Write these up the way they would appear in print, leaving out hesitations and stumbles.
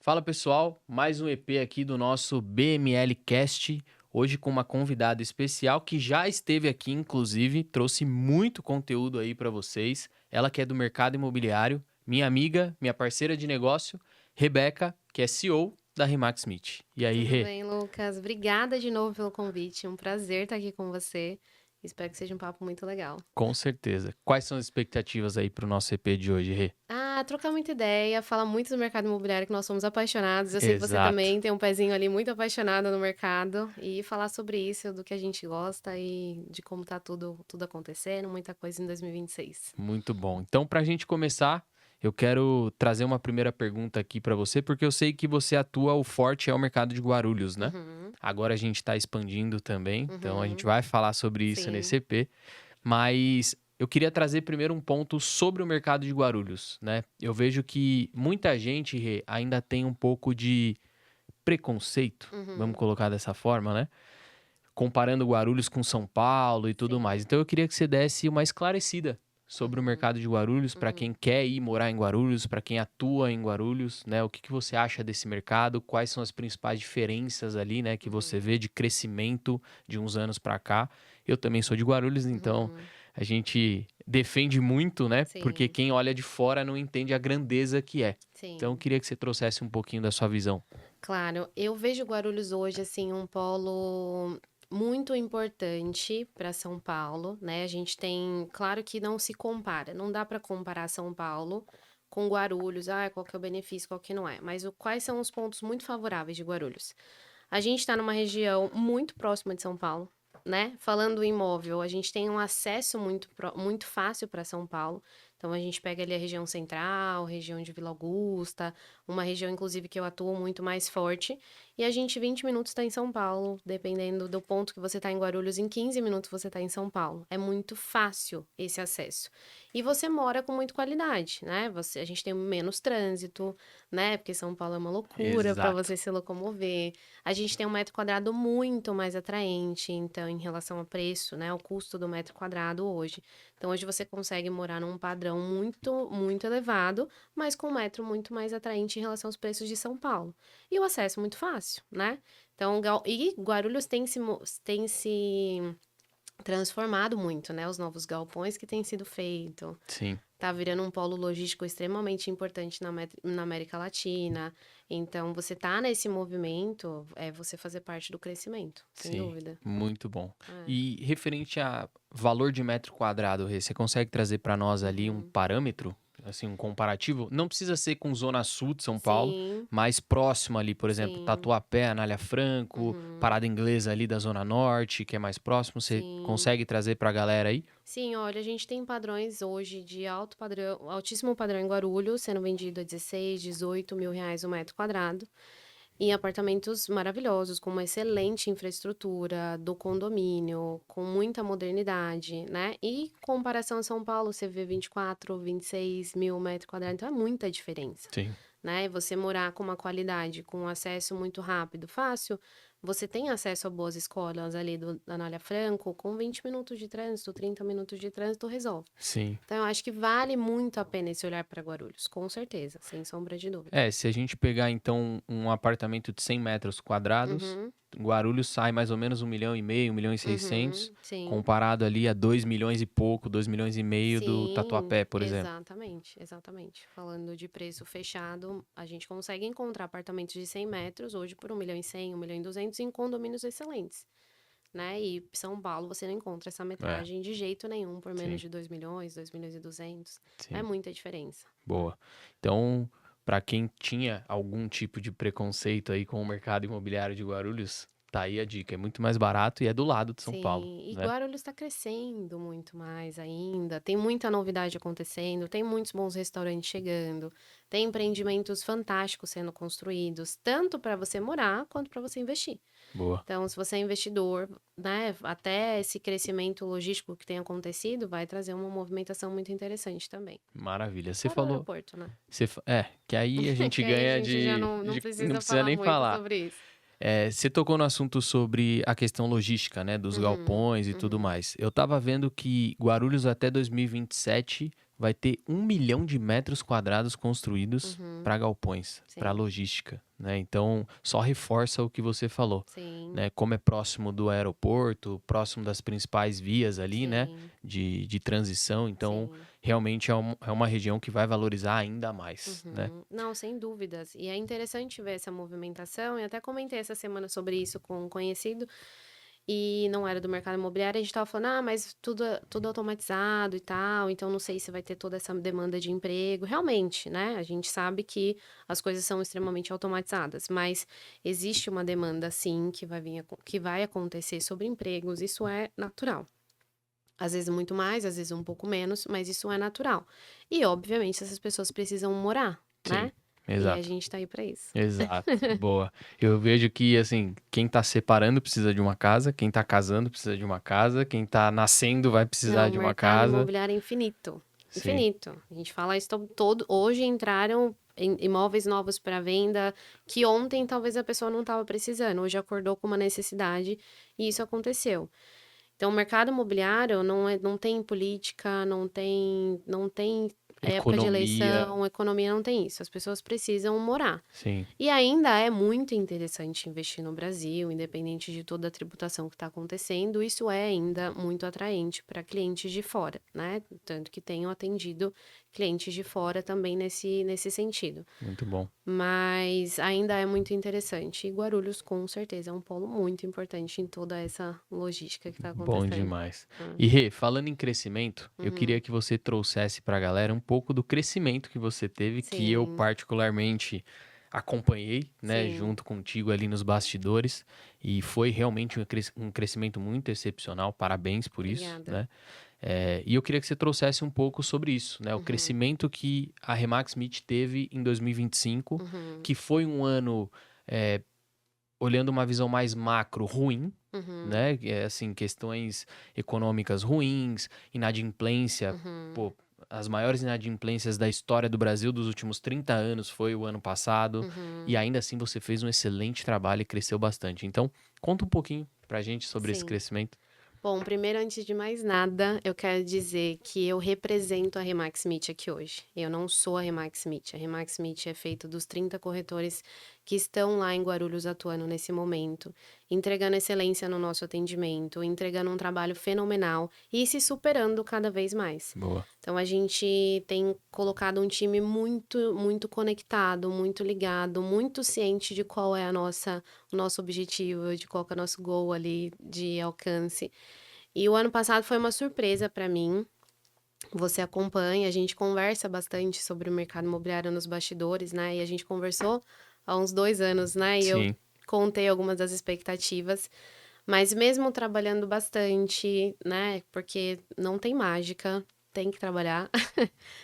Fala pessoal, mais um EP aqui do nosso BML Cast, hoje com uma convidada especial que já esteve aqui, inclusive, trouxe muito conteúdo aí para vocês. Ela que é do mercado imobiliário, minha amiga, minha parceira de negócio, Rebeca, que é CEO da Remax Smith. E aí, Tudo Rê? bem, Lucas? Obrigada de novo pelo convite. Um prazer estar aqui com você. Espero que seja um papo muito legal. Com certeza. Quais são as expectativas aí para o nosso EP de hoje, Rê? Trocar muita ideia, falar muito do mercado imobiliário, que nós somos apaixonados. Eu sei que você Exato. também tem um pezinho ali muito apaixonado no mercado. E falar sobre isso, do que a gente gosta e de como tá tudo acontecendo, muita coisa em 2026. Muito bom. Então, para a gente começar, eu quero trazer uma primeira pergunta aqui para você, porque eu sei que você atua, o forte é o mercado de Guarulhos, né? Uhum, Agora a gente está expandindo também, então a gente uhum, vai falar sobre isso nesse sim, EP, mas eu queria trazer primeiro um ponto sobre o mercado de Guarulhos, né? Eu vejo que muita gente, Rê, ainda tem um pouco de preconceito, vamos uhum, colocar dessa forma, né? Comparando Guarulhos com São Paulo e tudo sim, mais. Então eu queria que você desse uma esclarecida sobre o uhum, mercado de Guarulhos, para quem uhum. quer ir morar em Guarulhos, para quem atua em Guarulhos, né? O que você acha desse mercado? Quais são as principais diferenças ali, né, que você Uhum, vê de crescimento de uns anos para cá? Eu também sou de Guarulhos, então uhum, a gente defende muito, né? Porque sim, quem olha de fora não entende a grandeza que é. Então eu sim. queria que você trouxesse um pouquinho da sua visão. Claro, eu vejo Guarulhos hoje assim um polo muito importante para São Paulo, né? A gente tem, claro que não se compara, não dá para comparar São Paulo com Guarulhos. Qual que é o benefício, qual que não é? Mas quais são os pontos muito favoráveis de Guarulhos? A gente está numa região muito próxima de São Paulo, né? Falando do imóvel, a gente tem um acesso muito fácil para São Paulo. Então a gente pega ali a região central, região de Vila Augusta, uma região inclusive que eu atuo muito mais forte. E a gente 20 minutos está em São Paulo, dependendo do ponto que você está em Guarulhos, em 15 minutos você está em São Paulo. É muito fácil esse acesso. E você mora com muita qualidade, né? A gente tem menos trânsito, né? Porque São Paulo é uma loucura para Exato. você se locomover. A gente tem um metro quadrado muito mais atraente, então, em relação a preço, né? O custo do metro quadrado hoje. Então, hoje você consegue morar num padrão muito, muito elevado, mas com um metro muito mais atraente em relação aos preços de São Paulo. E o acesso muito fácil, né? Então, e Guarulhos tem se transformado muito, né? Os novos galpões que têm sido feitos. Sim. Tá virando um polo logístico extremamente importante na América Latina. Então, você tá nesse movimento, é você fazer parte do crescimento, sem Sim, dúvida. muito bom. É. E referente a valor de metro quadrado, Rê, você consegue trazer para nós ali um Uhum. parâmetro, assim, um comparativo? Não precisa ser com Zona Sul de São Paulo, Sim, mas próximo ali, por exemplo, sim. Tatuapé, Anália Franco, Uhum. Parada Inglesa ali da Zona Norte, que é mais próximo, você Sim. consegue trazer para a galera aí? Sim, olha, a gente tem padrões hoje de alto padrão, altíssimo padrão em Guarulhos, sendo vendido a 16, 18 mil reais o metro quadrado. Em apartamentos maravilhosos, com uma excelente infraestrutura do condomínio, com muita modernidade, né? E comparação a São Paulo, você vê 24, 26 mil metros quadrados, então é muita diferença, Sim, né? E você morar com uma qualidade, com acesso muito rápido, fácil, você tem acesso a boas escolas ali da Anália Franco, com 20 minutos de trânsito, 30 minutos de trânsito, resolve. sim. Então, eu acho que vale muito a pena esse olhar para Guarulhos, com certeza, sem sombra de dúvida. É, se a gente pegar então um apartamento de 100 metros quadrados, Uhum, Guarulhos sai mais ou menos 1,5 milhão, 1,6 milhão, sim. comparado ali a 2 milhões e pouco, 2,5 milhões do Sim, Tatuapé, por exemplo. exatamente, exatamente. Falando de preço fechado, a gente consegue encontrar apartamentos de 100 metros hoje por 1,1 milhão, 1,2 milhão em condomínios excelentes, né? E São Paulo você não encontra essa É, metragem de jeito nenhum por menos sim, de 2 milhões, 2,2 milhões. É sim, muita diferença. boa. Então, para quem tinha algum tipo de preconceito aí com o mercado imobiliário de Guarulhos, tá aí a dica, é muito mais barato e é do lado de São Paulo, Sim, e né? Guarulhos está crescendo muito mais ainda. Tem muita novidade acontecendo, tem muitos bons restaurantes chegando, tem empreendimentos fantásticos sendo construídos, tanto para você morar quanto para você investir. Boa, Então, se você é investidor, né, até esse crescimento logístico que tem acontecido, vai trazer uma movimentação muito interessante também. maravilha. Você Fora o falou, aeroporto, né? que aí a gente Que aí a ganha gente já não não precisa precisa falar nem muito falar. sobre isso. Você tocou no assunto sobre a questão logística, né, dos Uhum, galpões e tudo uhum, mais. Eu tava vendo que Guarulhos até 2027 vai ter 1 milhão de metros quadrados construídos Uhum. para galpões, para Sim, logística, né? Então, só reforça o que você falou, sim, né? Como é próximo do aeroporto, próximo das principais vias ali, né? sim, De transição, então sim. realmente é uma região que vai valorizar ainda mais, né? Uhum. Não, sem dúvidas. E é interessante ver essa movimentação, e até comentei essa semana sobre isso com um conhecido, e não era do mercado imobiliário, a gente estava falando, ah, mas tudo automatizado e tal, então não sei se vai ter toda essa demanda de emprego. Realmente, né? A gente sabe que as coisas são extremamente automatizadas, mas existe uma demanda, sim, que vai vir, que vai acontecer sobre empregos, isso é natural. Às vezes muito mais, às vezes um pouco menos, mas isso é natural. E, obviamente, essas pessoas precisam morar, Sim, né? E a exato. gente tá aí pra isso. Exato, boa. Eu vejo que, assim, quem tá separando precisa de uma casa, quem tá casando precisa de uma casa, quem tá nascendo vai precisar Não, o de uma mercado casa. imobiliário é infinito. Sim, Infinito. A gente fala isso todo. Hoje entraram imóveis novos para venda que ontem talvez a pessoa não estava precisando. Hoje acordou com uma necessidade e isso aconteceu. Então, o mercado imobiliário não tem política, não tem época de economia, eleição, economia não tem isso. As pessoas precisam morar. sim, E ainda é muito interessante investir no Brasil, independente de toda a tributação que está acontecendo, isso é ainda muito atraente para clientes de fora, né? Tanto que tenho atendido clientes de fora também nesse sentido. muito bom. Mas ainda é muito interessante. E Guarulhos, com certeza, é um polo muito importante em toda essa logística que está Bom acontecendo. demais. Ah, E Rê, falando em crescimento, eu uhum. queria que você trouxesse para a galera um pouco do crescimento que você teve, que eu Sim, particularmente acompanhei, né, sim, junto contigo ali nos bastidores, e foi realmente um crescimento muito excepcional. Parabéns por isso, obrigada. né? E eu queria que você trouxesse um pouco sobre isso, né? O Uhum, crescimento que a Remax Meet teve em 2025, uhum, que foi um ano, eh, olhando uma visão mais macro, ruim, uhum, né? Assim, questões econômicas ruins, inadimplência, uhum, pô, as maiores inadimplências da história do Brasil dos últimos 30 anos foi o ano passado, e uhum. ainda assim você fez um excelente trabalho e cresceu bastante. Então, conta um pouquinho pra gente sobre esse Sim. crescimento. Bom, primeiro, antes de mais nada, eu quero dizer que eu represento a Remax Meet aqui hoje. Eu não sou a Remax Meet. A Remax Meet é feita dos 30 corretores que estão lá em Guarulhos atuando nesse momento, entregando excelência no nosso atendimento, entregando um trabalho fenomenal e se superando cada vez mais. Boa. Então, a gente tem colocado um time muito, muito conectado, muito ligado, muito ciente de qual é o nosso objetivo, de qual que é o nosso goal ali de alcance. E o ano passado foi uma surpresa para mim. Você acompanha, a gente conversa bastante sobre o mercado imobiliário nos bastidores, né? E a gente conversou há uns 2 anos, né? E eu Sim, contei algumas das expectativas, mas mesmo trabalhando bastante, né? Porque não tem mágica, tem que trabalhar.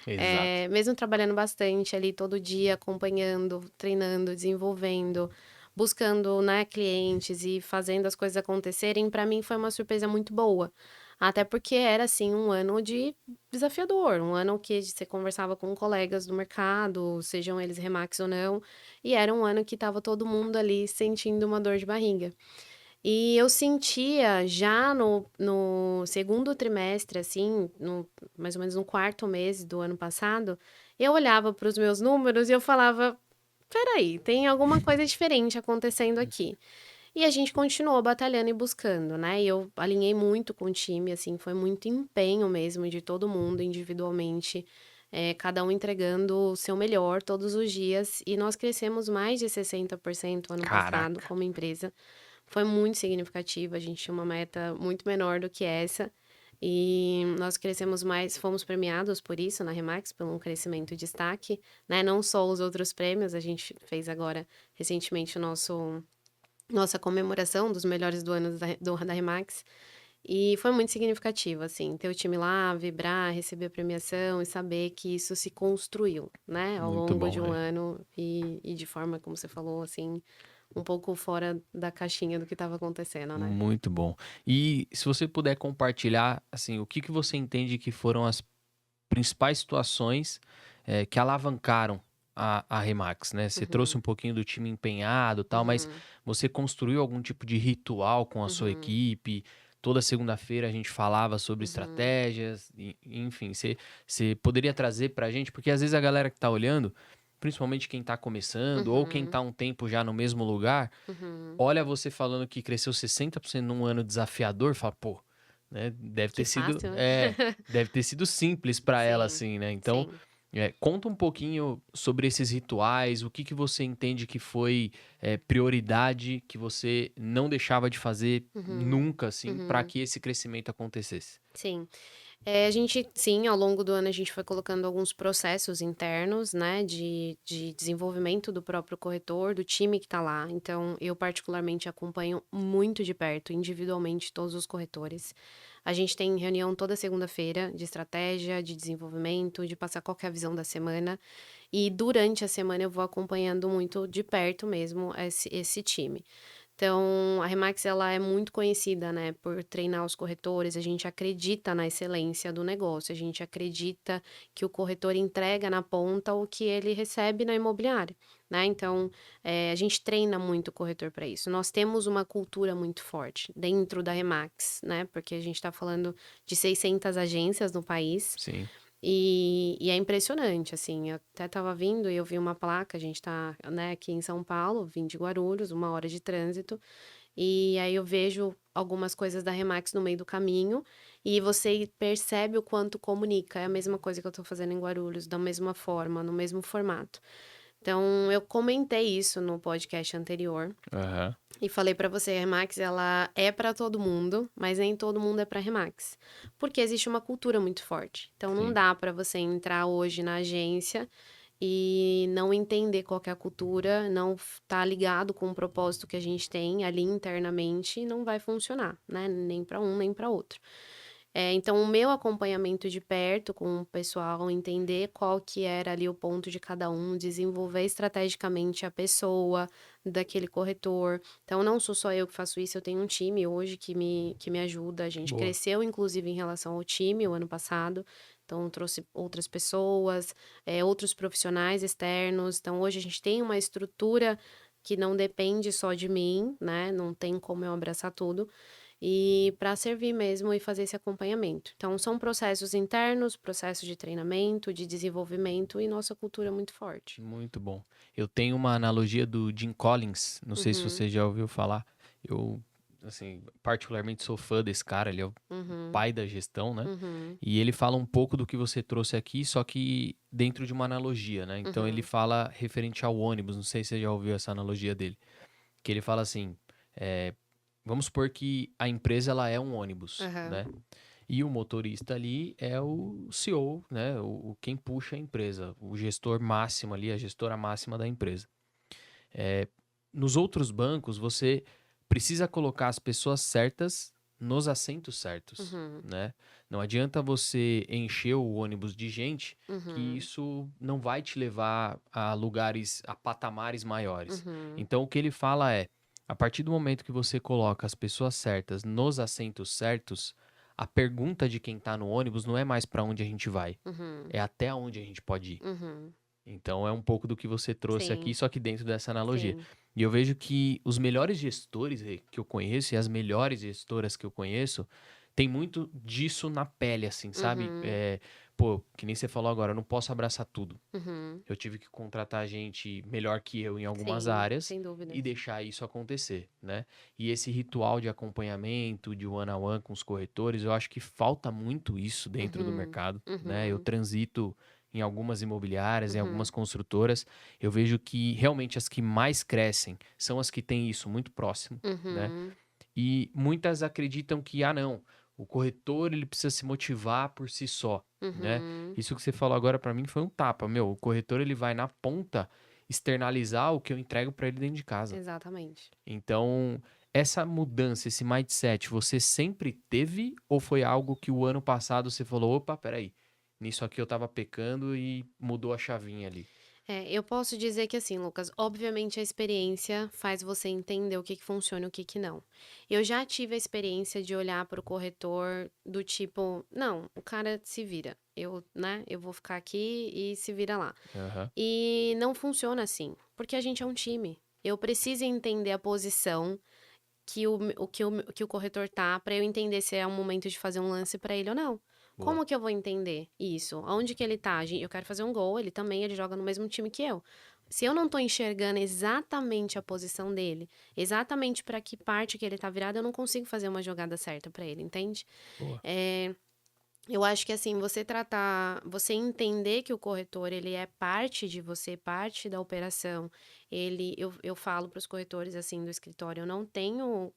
exato. Mesmo trabalhando bastante ali todo dia, acompanhando, treinando, desenvolvendo, buscando, né, clientes e fazendo as coisas acontecerem, para mim foi uma surpresa muito boa. Até porque era, assim, um ano de desafiador, um ano que você conversava com colegas do mercado, sejam eles Remax ou não, e era um ano que estava todo mundo ali sentindo uma dor de barriga. E eu sentia já no segundo trimestre, assim, mais ou menos no quarto mês do ano passado, eu olhava para os meus números e eu falava: "Espera, tem alguma coisa diferente acontecendo aqui". E a gente continuou batalhando e buscando, né, e eu alinhei muito com o time, assim, foi muito empenho mesmo de todo mundo individualmente, cada um entregando o seu melhor todos os dias, e nós crescemos mais de 60% ano passado Caraca, como empresa. Foi muito significativo, a gente tinha uma meta muito menor do que essa, e nós crescemos mais, fomos premiados por isso na Remax, por um crescimento de destaque, né, não só os outros prêmios, a gente fez agora recentemente o nossa comemoração dos melhores do ano da Remax, e foi muito significativo, assim, ter o time lá, vibrar, receber a premiação e saber que isso se construiu, né, ao muito longo de bom, um é. ano e de forma, como você falou, assim, um pouco fora da caixinha do que estava acontecendo, né. Muito bom. E se você puder compartilhar, assim, o que que você entende que foram as principais situações, que alavancaram a Remax, né? Você trouxe Uhum, um pouquinho do time empenhado, e tal, mas uhum, você construiu algum tipo de ritual com a sua uhum. equipe? toda segunda-feira a gente falava sobre Uhum. estratégias, enfim, você poderia trazer pra gente, porque às vezes a galera que tá olhando, principalmente quem tá começando ou quem Uhum. tá um tempo já no mesmo lugar, Uhum. olha você falando que cresceu 60% num ano desafiador, fala, pô, né, Que fácil, né? deve ter sido simples pra ela Sim, assim, né? Então, sim. conta um pouquinho sobre esses rituais, o que que você entende que foi prioridade, que você não deixava de fazer Uhum. nunca, assim, para Uhum. que esse crescimento acontecesse. Sim. A gente sim, ao longo do ano a gente foi colocando alguns processos internos, né, de desenvolvimento do próprio corretor, do time que está lá. Então, eu particularmente acompanho muito de perto, individualmente, todos os corretores. A gente tem reunião toda segunda-feira de estratégia, de desenvolvimento, de passar qual que é a visão da semana. E durante a semana eu vou acompanhando muito de perto mesmo esse time. Então, a Remax ela é muito conhecida, né, por treinar os corretores, a gente acredita na excelência do negócio, a gente acredita que o corretor entrega na ponta o que ele recebe na imobiliária, né, então, a gente treina muito o corretor para isso. Nós temos uma cultura muito forte dentro da Remax, né, porque a gente está falando de 600 agências no país, Sim. e é impressionante, assim, eu até estava vindo e eu vi uma placa, a gente tá, né, aqui em São Paulo, vim de Guarulhos, 1 hora de trânsito, e aí eu vejo algumas coisas da Remax no meio do caminho, e você percebe o quanto comunica, é a mesma coisa que eu tô fazendo em Guarulhos, da mesma forma, no mesmo formato. Então eu comentei isso no podcast anterior, Aham. e falei pra você, a Remax ela é pra todo mundo, mas nem todo mundo é pra Remax, porque existe uma cultura muito forte. Então não Sim. dá pra você entrar hoje na agência e não entender qual que é a cultura, não tá ligado com o propósito que a gente tem ali internamente, não vai funcionar, né, nem pra um, nem pra outro. Então o meu acompanhamento de perto com o pessoal, entender qual que era ali o ponto de cada um, desenvolver estrategicamente a pessoa daquele corretor. Então não sou só eu que faço isso, eu tenho um time hoje que me ajuda. A gente Boa. cresceu inclusive em relação ao time o ano passado, então trouxe outras pessoas, outros profissionais externos. Então hoje a gente tem uma estrutura que não depende só de mim, né, não tem como eu abraçar tudo. E para servir mesmo e fazer esse acompanhamento. Então, são processos internos, processos de treinamento, de desenvolvimento e nossa cultura é muito forte. Muito bom. Eu tenho uma analogia do Jim Collins, não sei se Uhum, você já ouviu falar. Eu, assim, particularmente sou fã desse cara, ele é o uhum, pai da gestão, né? uhum, E ele fala um pouco do que você trouxe aqui, só que dentro de uma analogia, né? Então ele uhum, fala referente ao ônibus, não sei se você já ouviu essa analogia dele, que ele fala assim, é, vamos supor que a empresa ela é um ônibus, aham, né? E o motorista ali é o CEO, né? Quem puxa a empresa, o gestor máximo ali, a gestora máxima da empresa. É, nos outros bancos, você precisa colocar as pessoas certas nos assentos certos, uhum, né? Não adianta você encher o ônibus de gente, que uhum, isso não vai te levar a lugares, a patamares maiores. uhum, Então, o que ele fala é, a partir do momento que você coloca as pessoas certas nos assentos certos, a pergunta de quem está no ônibus não é mais para onde a gente vai, uhum, é até onde a gente pode ir. uhum. Então é um pouco do que você trouxe aqui, Sim, só que dentro dessa analogia. sim. E eu vejo que os melhores gestores que eu conheço e as melhores gestoras que eu conheço tem muito disso na pele, assim, sabe? Uhum, Pô, que nem você falou agora, eu não posso abraçar tudo. uhum. Eu tive que contratar gente melhor que eu em algumas Sim, áreas sem e dúvidas. deixar isso acontecer, né? E esse ritual de acompanhamento, de one-on-one com os corretores, eu acho que falta muito isso dentro do Uhum, mercado, né? Eu uhum, transito em algumas imobiliárias, em algumas uhum, construtoras, eu vejo que realmente as que mais crescem são as que têm isso muito próximo, né? uhum, E muitas acreditam que, ah, não, o corretor ele precisa se motivar por si só, né? uhum. Isso que você falou agora para mim foi um tapa, meu. O corretor ele vai na ponta externalizar o que eu entrego para ele dentro de casa. Exatamente. Então, essa mudança, esse mindset, você sempre teve ou foi algo que o ano passado você falou, opa, peraí, nisso aqui eu tava pecando e mudou a chavinha ali? Eu posso dizer que assim, Lucas, obviamente a experiência faz você entender o que que funciona e o que que não. Eu já tive a experiência de olhar para o corretor do tipo, não, o cara se vira. Eu, né, eu vou ficar aqui e se vira lá. Aham, E não funciona assim, porque a gente é um time. Eu preciso entender a posição que o corretor tá, para eu entender se é um momento de fazer um lance para ele ou não. Boa. Como que eu vou entender isso? Aonde que ele tá? Eu quero fazer um gol, ele joga no mesmo time que eu. Se eu não tô enxergando exatamente a posição dele, exatamente para que parte que ele tá virado, eu não consigo fazer uma jogada certa para ele, entende? Boa. Eh, eu acho que assim, você entender que o corretor ele é parte de você, parte da operação. Eu falo para os corretores assim do escritório, eu não tenho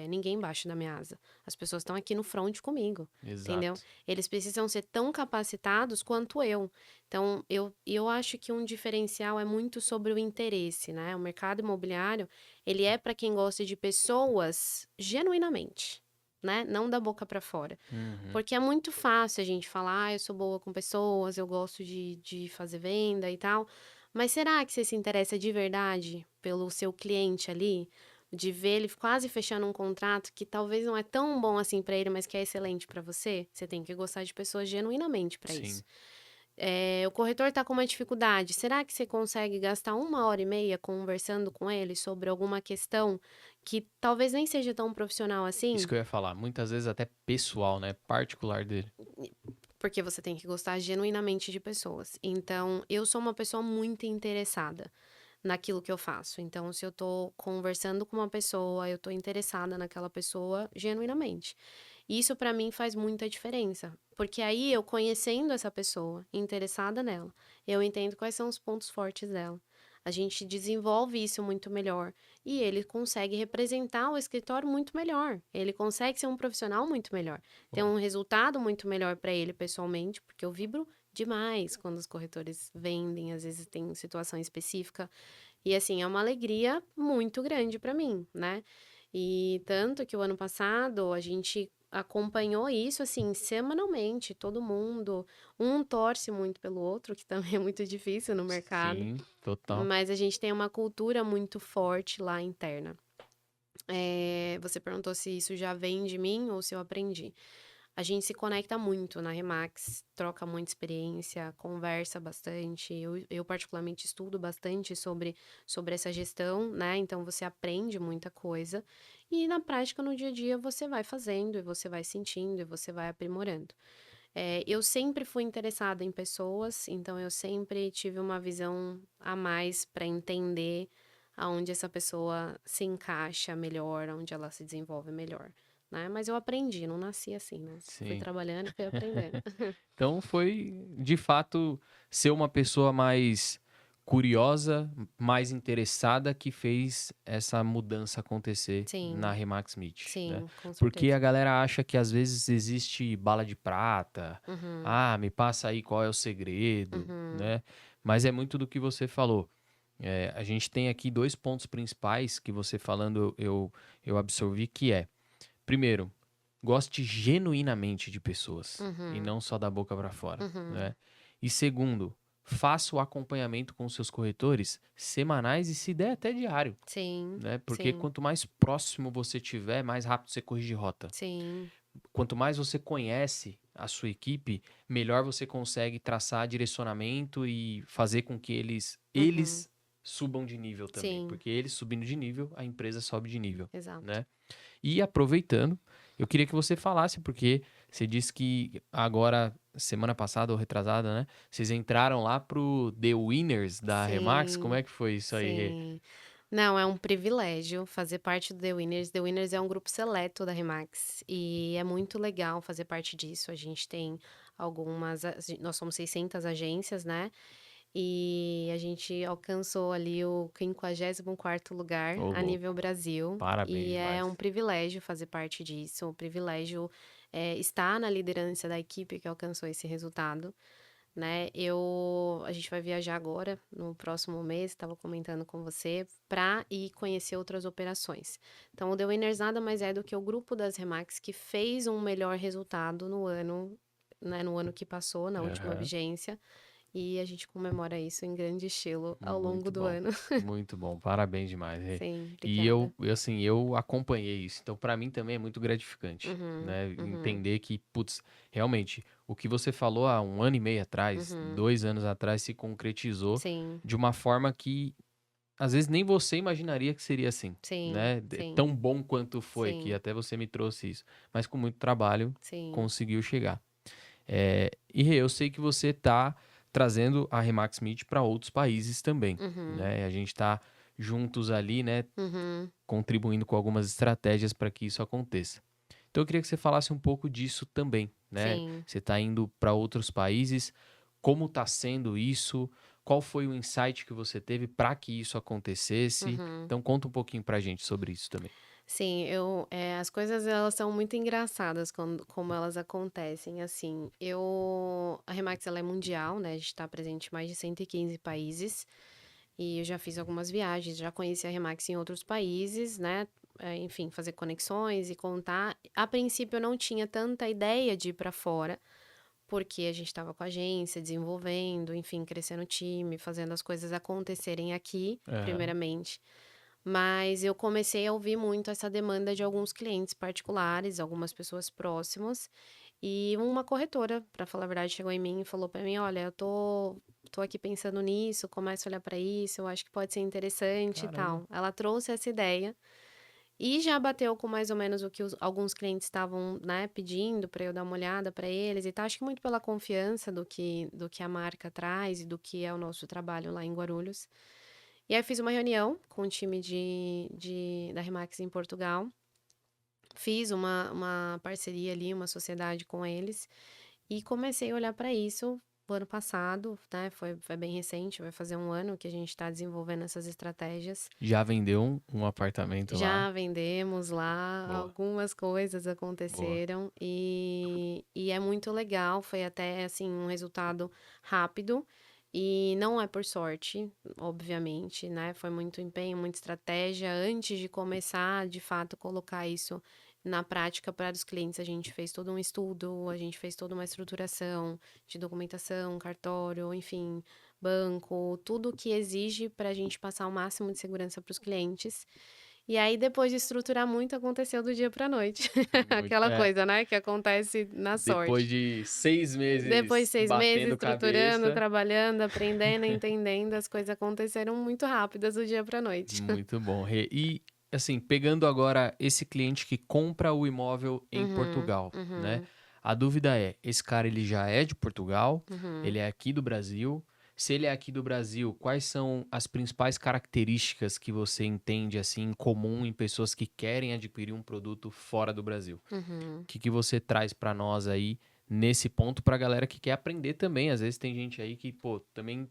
ninguém embaixo da minha asa. As pessoas estão aqui no front comigo, entendeu? Exato. Eles precisam ser tão capacitados quanto eu. Então, eu acho que um diferencial é muito sobre o interesse, né? O mercado imobiliário, ele é para quem gosta de pessoas genuinamente, né? Não da boca para fora. Uhum. Porque é muito fácil a gente falar: "Ah, eu sou boa com pessoas, eu gosto de fazer venda e tal", mas será que você se interessa de verdade pelo seu cliente ali? De ver ele quase fechando um contrato que talvez não é tão bom assim para ele, mas que é excelente para você? Você tem que gostar de pessoas genuinamente para isso. Sim. O corretor está com uma dificuldade, será que você consegue gastar 1 hora e meia conversando com ele sobre alguma questão que talvez nem seja tão profissional Isso assim? que eu ia falar. Muitas vezes até pessoal, né? Particular dele. Porque você tem que gostar genuinamente de pessoas. Então, eu sou uma pessoa muito interessada naquilo que eu faço. Então, se eu tô conversando com uma pessoa, eu tô interessada naquela pessoa genuinamente. Isso pra mim faz muita diferença, porque aí eu conhecendo essa pessoa, interessada nela, eu entendo quais são os pontos fortes dela. A gente desenvolve isso muito melhor e ele consegue representar o escritório muito melhor. Ele consegue ser um profissional muito melhor, ter Boa. um resultado muito melhor para ele pessoalmente, porque eu vibro demais quando os corretores vendem, às vezes tem situação específica e assim, é uma alegria muito grande para mim, né. E tanto que o ano passado a gente acompanhou isso, assim, semanalmente, todo mundo, um torce muito pelo outro, que também é muito difícil no mercado, Sim, total. mas a gente tem uma cultura muito forte lá interna. Você perguntou se isso já vem de mim ou se eu aprendi. A gente se conecta muito na Remax, troca muita experiência, conversa bastante. Eu particularmente estudo bastante sobre essa gestão, né? Então você aprende muita coisa. E na prática, no dia a dia, você vai fazendo, e você vai sentindo, e você vai aprimorando. Eu sempre fui interessada em pessoas, então eu sempre tive uma visão a mais para entender aonde essa pessoa se encaixa melhor, aonde ela se desenvolve melhor, né. Mas eu aprendi, não nasci assim, né. Fui Sim. trabalhando e fui aprendendo. Então foi, de fato, ser uma pessoa mais curiosa, mais interessada que fez essa mudança acontecer na Sim, Remax Meet, né? sim, com Porque certeza. a galera acha que às vezes existe bala de prata, Uhum, ah, me passa aí qual é o segredo, uhum. né? Mas é muito do que você falou. A gente tem aqui dois pontos principais que você falando eu absorvi, que é, primeiro, goste genuinamente de pessoas e Uhum, não só da boca para fora, uhum. né? E segundo, faça o acompanhamento com seus corretores semanais e se der até diário, Sim, né? Porque sim, quanto mais próximo você tiver, mais rápido você corrige rota. sim. Quanto mais você conhece a sua equipe, melhor você consegue traçar direcionamento e fazer com que Uhum. eles subam de nível também, Sim, porque eles subindo de nível, a empresa sobe de nível, exato. né? E aproveitando, eu queria que você falasse, porque você disse que agora, semana passada ou retrasada, né? Vocês entraram lá pro The Winners da Remax. Como Sim, é que foi isso aí, Rê? sim. Não, é um privilégio fazer parte do The Winners. The Winners é um grupo seleto da Remax e é muito legal fazer parte disso. A gente tem nós somos 600 agências, né? E a gente alcançou ali o 54º lugar Ô, a nível louco. Brasil. Parabéns E é um demais. privilégio fazer parte disso, um privilégio estar na liderança da equipe que alcançou esse resultado, né. A gente vai viajar agora, no próximo mês, estava comentando com você, para ir conhecer outras operações. Então o The Winners nada mais é do que o grupo das Remax que fez um melhor resultado no ano, né, no ano que passou, na última Aham. vigência, e a gente comemora isso em grande estilo ao longo Muito do bom. ano. Muito bom. Parabéns demais, Rê. Sim, E obrigada. assim, eu acompanhei isso. Então, para mim também é muito gratificante, Uhum, né? uhum, Entender que, putz, realmente, o que você falou há um ano e meio atrás, uhum. 2 anos atrás, se concretizou Sim, de uma forma que às vezes nem você imaginaria que seria assim, Sim, né? sim, Tão bom quanto foi, que sim, até você me trouxe isso. Mas com muito trabalho sim. conseguiu chegar. E Rê, eu sei que você está trazendo a Remax Meet para outros países também, Uhum, né? A gente está juntos ali, né? uhum, Contribuindo com algumas estratégias para que isso aconteça. Então eu queria que você falasse um pouco disso também, né? sim. Você está indo para outros países, como está sendo isso? Qual foi o insight que você teve para que isso acontecesse? Uhum. Então conta um pouquinho para a gente sobre isso também. Sim, as coisas elas são muito engraçadas quando como elas acontecem, assim, a Remax ela é mundial, né, a gente está presente em mais de 115 países, e eu já fiz algumas viagens, já conheci a Remax em outros países, né, enfim, fazer conexões e contar. A princípio eu não tinha tanta ideia de ir para fora, porque a gente estava com a agência, desenvolvendo, enfim, crescendo o time, fazendo as coisas acontecerem aqui, Aham. primeiramente. Mas eu comecei a ouvir muito essa demanda de alguns clientes particulares, algumas pessoas próximas, e uma corretora, para falar a verdade, chegou em mim e falou para mim: "Olha, eu tô aqui pensando nisso, começo a olhar para isso, eu acho que pode ser interessante e Caramba. tal". Ela trouxe essa ideia e já bateu com mais ou menos o que alguns clientes estavam, né, pedindo para eu dar uma olhada para eles e tal. Acho que muito pela confiança do que a marca traz e do que é o nosso trabalho lá em Guarulhos. E aí fiz uma reunião com o time da Remax em Portugal, fiz uma parceria ali, uma sociedade com eles, e comecei a olhar para isso o ano passado, né? Foi bem recente, vai fazer um ano que a gente está desenvolvendo essas estratégias. Já vendeu um apartamento lá? Já vendemos lá, Boa, algumas coisas boa. aconteceram e é muito legal, foi até assim um resultado rápido e não é por sorte, obviamente, né? Foi muito empenho, muita estratégia. Antes de começar, de fato, colocar isso na prática para os clientes, a gente fez todo um estudo, a gente fez toda uma estruturação de documentação, cartório, enfim, banco, tudo que exige para a gente passar o máximo de segurança para os clientes. E aí, depois de estruturar muito, aconteceu do dia pra noite. Muito, Aquela coisa, né, que acontece na depois sorte. de 6 Depois de meses 6 meses batendo estruturando, cabeça. trabalhando, aprendendo, entendendo, as coisas aconteceram muito rápidas do dia pra noite. Muito bom, Rê. E, assim, pegando agora esse cliente que compra o imóvel em Uhum, Portugal, né? uhum, A dúvida é, esse cara ele já é de Portugal, uhum, ele é aqui do Brasil. Se ele é aqui do Brasil, quais são as principais características que você entende assim em comum em pessoas que querem adquirir um produto fora do Brasil? uhum. O que você traz para nós aí nesse ponto para a galera que quer aprender também? Às vezes tem gente aí que, pô, também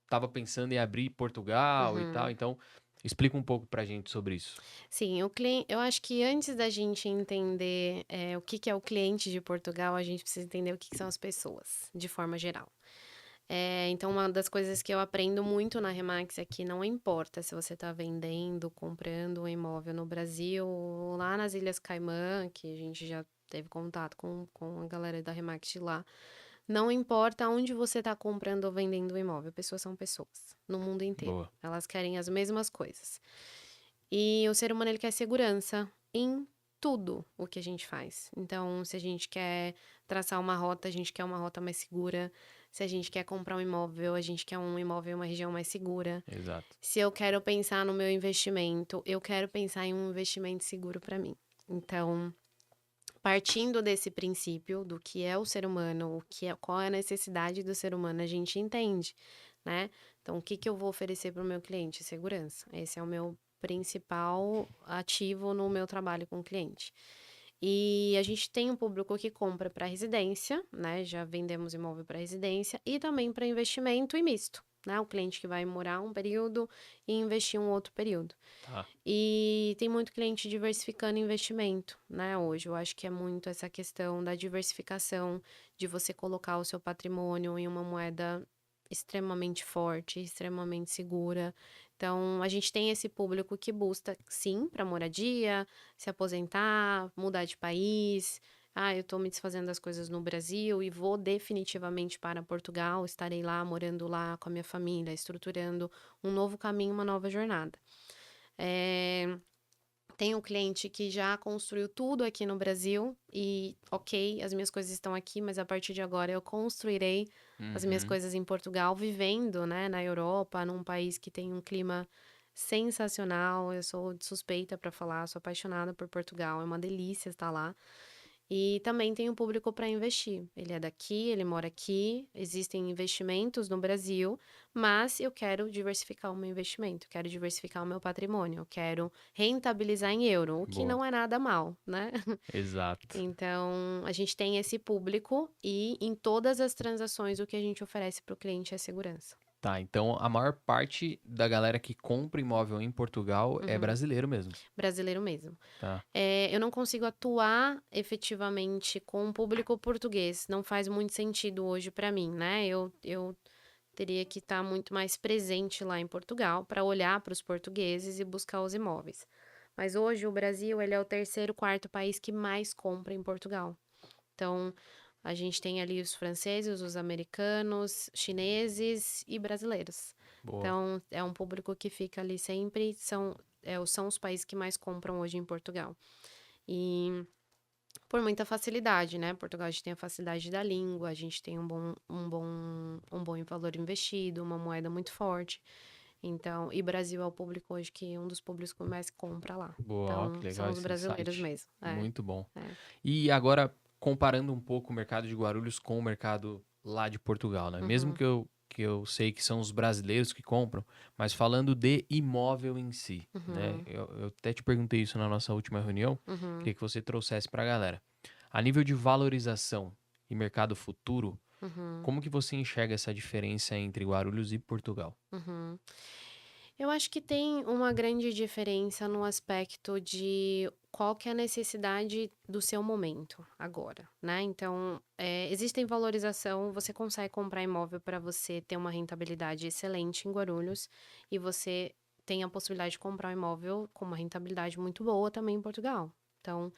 estava pensando em abrir Portugal e tal, Uhum. então explica um pouco pra gente sobre isso. Sim, o cliente, eu acho que antes da gente entender, o que que é o cliente de Portugal, a gente precisa entender o que que são as pessoas, de forma geral. Então uma das coisas que eu aprendo muito na Remax é que não importa se você está vendendo, comprando um imóvel no Brasil ou lá nas Ilhas Caimã, que a gente já teve contato com a galera da Remax de lá, não importa onde você está comprando ou vendendo o imóvel, pessoas são pessoas, no mundo inteiro. Boa. Elas querem as mesmas coisas. E o ser humano ele quer segurança em tudo o que a gente faz. Então, se a gente quer traçar uma rota, a gente quer uma rota mais segura. Se a gente quer comprar um imóvel, a gente quer um imóvel em uma região mais segura. Exato. Se eu quero pensar no meu investimento, eu quero pensar em um investimento seguro para mim. Então, partindo desse princípio do que é o ser humano, qual é a necessidade do ser humano, a gente entende, né? Então, o que que eu vou oferecer para o meu cliente? Segurança. Esse é o meu principal ativo no meu trabalho com o cliente. E a gente tem um público que compra para residência, né? Já vendemos imóvel para residência e também para investimento e misto, né? O cliente que vai morar um período e investir um outro período. Tá. E tem muito cliente diversificando investimento, né? Hoje eu acho que é muito essa questão da diversificação, de você colocar o seu patrimônio em uma moeda extremamente forte, extremamente segura. Então, a gente tem esse público que busca, sim, para moradia, se aposentar, mudar de país. Ah, eu estou me desfazendo das coisas no Brasil e vou definitivamente para Portugal, estarei lá, morando lá com a minha família, estruturando um novo caminho, uma nova jornada. Eh, Tem um cliente que já construiu tudo aqui no Brasil e, ok, as minhas coisas estão aqui, mas a partir de agora eu construirei as minhas Uhum. coisas em Portugal, vivendo, né, na Europa, num país que tem um clima, sensacional. Eu sou suspeita para falar, sou apaixonada por Portugal, é uma delícia estar lá. E também tem um público para investir. Ele é daqui, ele mora aqui, existem investimentos no Brasil, mas eu quero diversificar o meu investimento, quero diversificar o meu patrimônio, eu quero rentabilizar em euro, o que Boa. não é nada mal, né? Exato. Então, a gente tem esse público e em todas as transações o que a gente oferece para o cliente é segurança. Tá, então a maior parte da galera que compra imóvel em Portugal é Uhum. brasileiro mesmo, Brasileiro mesmo. tá? Eu não consigo atuar efetivamente com o público português, não faz muito sentido hoje para mim, né? Eu teria que estar muito mais presente lá em Portugal para olhar para os portugueses e buscar os imóveis. Mas hoje o Brasil, ele é o terceiro, quarto país que mais compra em Portugal. Então, a gente tem ali os franceses, os americanos, chineses e brasileiros. Boa. Então, é um público que fica ali sempre, são os países que mais compram hoje em Portugal. E por muita facilidade, né? Portugal a gente tem a facilidade da língua, a gente tem um bom valor investido, uma moeda muito forte. Então, e Brasil é o público hoje que um dos públicos que mais compra lá. Boa, ó, que Então, legal são os esse brasileiros insight. mesmo. Muito bom. É. E agora, comparando um pouco o mercado de Guarulhos com o mercado lá de Portugal, né? Mesmo Uhum, que eu sei que são os brasileiros que compram, mas falando de imóvel em si, né? uhum, Eu até te perguntei isso na nossa última reunião, uhum, queria que você trouxesse para a galera. A nível de valorização e mercado futuro, uhum, como que você enxerga essa diferença entre Guarulhos e Portugal? uhum. Eu acho que tem uma grande diferença no aspecto de qual que é a necessidade do seu momento agora, né? Então, existem valorização, você consegue comprar imóvel para você ter uma rentabilidade excelente em Guarulhos e você tem a possibilidade de comprar um imóvel com uma rentabilidade muito boa também em Portugal. Então,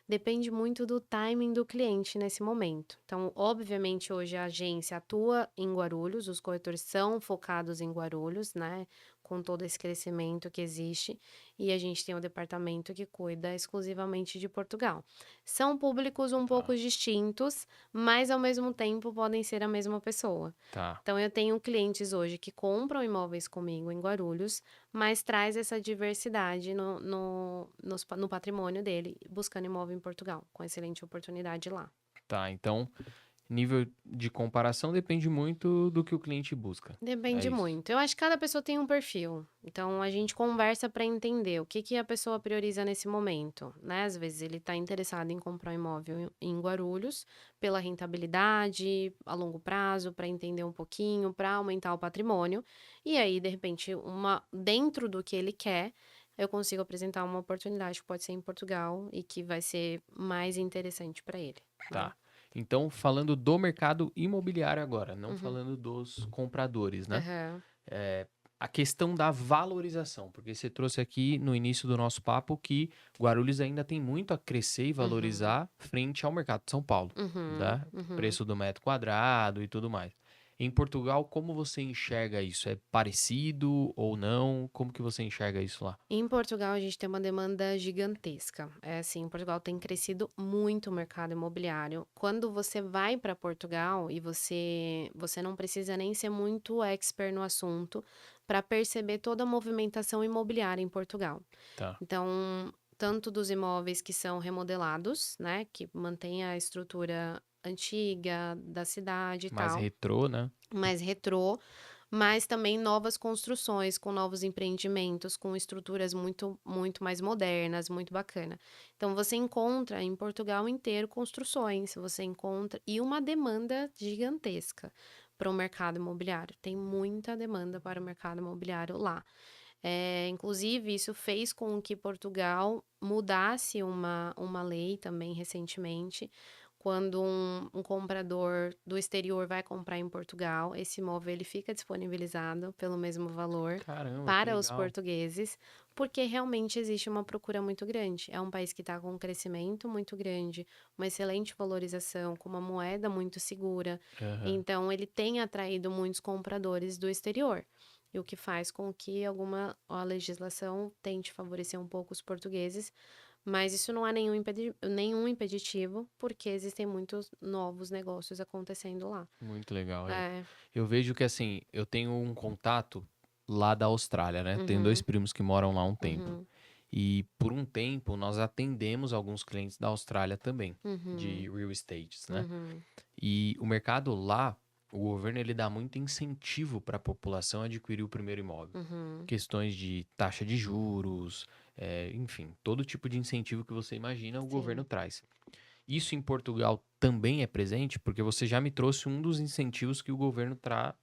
depende muito do timing do cliente nesse momento. Então, obviamente, hoje a agência atua em Guarulhos, os corretores são focados em Guarulhos, né? Com todo esse crescimento que existe, e a gente tem um departamento que cuida exclusivamente de Portugal. São públicos um pouco Tá, distintos, mas ao mesmo tempo podem ser a mesma pessoa. tá, Então, eu tenho clientes hoje que compram imóveis comigo em Guarulhos, mas traz essa diversidade no patrimônio dele, buscando imóvel em Portugal, com excelente oportunidade lá. tá. Então, nível de comparação depende muito do que o cliente busca. É Depende isso. muito. Eu acho que cada pessoa tem um perfil. Então a gente conversa para entender o que que a pessoa prioriza nesse momento, né? Às vezes ele está interessado em comprar um imóvel em Guarulhos pela rentabilidade a longo prazo, para entender um pouquinho, para aumentar o patrimônio. E aí, de repente, uma dentro do que ele quer, eu consigo apresentar uma oportunidade que pode ser em Portugal e que vai ser mais interessante para ele, né? Tá. Então, falando do mercado imobiliário agora, não Uhum. falando dos compradores, né? Aham. É, a questão da valorização, porque você trouxe aqui no início do nosso papo que Guarulhos ainda tem muito a crescer e Uhum. valorizar frente ao mercado de São Paulo, Uhum. né? Uhum. Preço do metro quadrado e tudo mais. Em Portugal, como você enxerga isso? É parecido ou não? Como que você enxerga isso lá? Em Portugal, a gente tem uma demanda gigantesca. É assim, Portugal tem crescido muito o mercado imobiliário. Quando você vai para Portugal e você não precisa nem ser muito expert no assunto para perceber toda a movimentação imobiliária em Portugal. Tá. Então, tanto dos imóveis que são remodelados, né, que mantém a estrutura antiga da cidade e Mais tal, retrô, né? mais retrô, mas também novas construções, com novos empreendimentos, com estruturas muito, muito mais modernas, muito bacana. Então, você encontra em Portugal inteiro construções, você encontra, e uma demanda gigantesca para o mercado imobiliário. Tem muita demanda para o mercado imobiliário lá. Inclusive, isso fez com que Portugal mudasse uma lei também recentemente. Quando um comprador do exterior vai comprar em Portugal, esse imóvel ele fica disponibilizado pelo mesmo valor Caramba, que para os legal. portugueses, porque realmente existe uma procura muito grande. É um país que está com um crescimento muito grande, uma excelente valorização, com uma moeda muito segura. Aham. Então, ele tem atraído muitos compradores do exterior. E o que faz com que a legislação tente favorecer um pouco os portugueses, mas isso não é nenhum impeditivo, porque existem muitos novos negócios acontecendo lá. Muito legal, é. É. Eu vejo que assim, eu tenho um contato lá da Austrália, né? Tenho dois Uhum, primos que moram lá há um tempo. uhum, E por um tempo nós atendemos alguns clientes da Austrália também, uhum, de real estates, né? uhum. E o mercado lá, o governo ele dá muito incentivo para a população adquirir o primeiro imóvel. Uhum. Questões de taxa de juros, enfim, todo tipo de incentivo que você imagina, o governo Sim. traz. Isso em Portugal também é presente, porque você já me trouxe um dos incentivos que o governo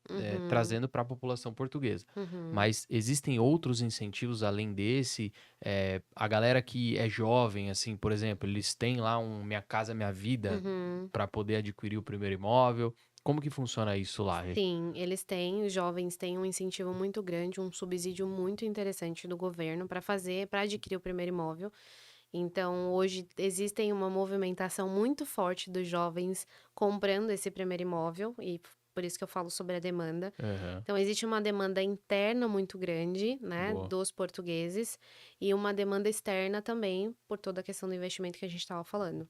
Uhum, trazendo para a população portuguesa. uhum. Mas existem outros incentivos além desse? A galera que é jovem, assim, por exemplo, eles têm lá um Minha Casa Minha Vida Uhum. para poder adquirir o primeiro imóvel. Como que funciona isso lá? Sim, eles têm, os jovens têm um incentivo muito grande, um subsídio muito interessante do governo para adquirir o primeiro imóvel. Então, hoje existem uma movimentação muito forte dos jovens comprando esse primeiro imóvel, e por isso que eu falo sobre a demanda. Aham, Então, existe uma demanda interna muito grande, né, boa. dos portugueses, e uma demanda externa também, por toda a questão do investimento que a gente estava falando.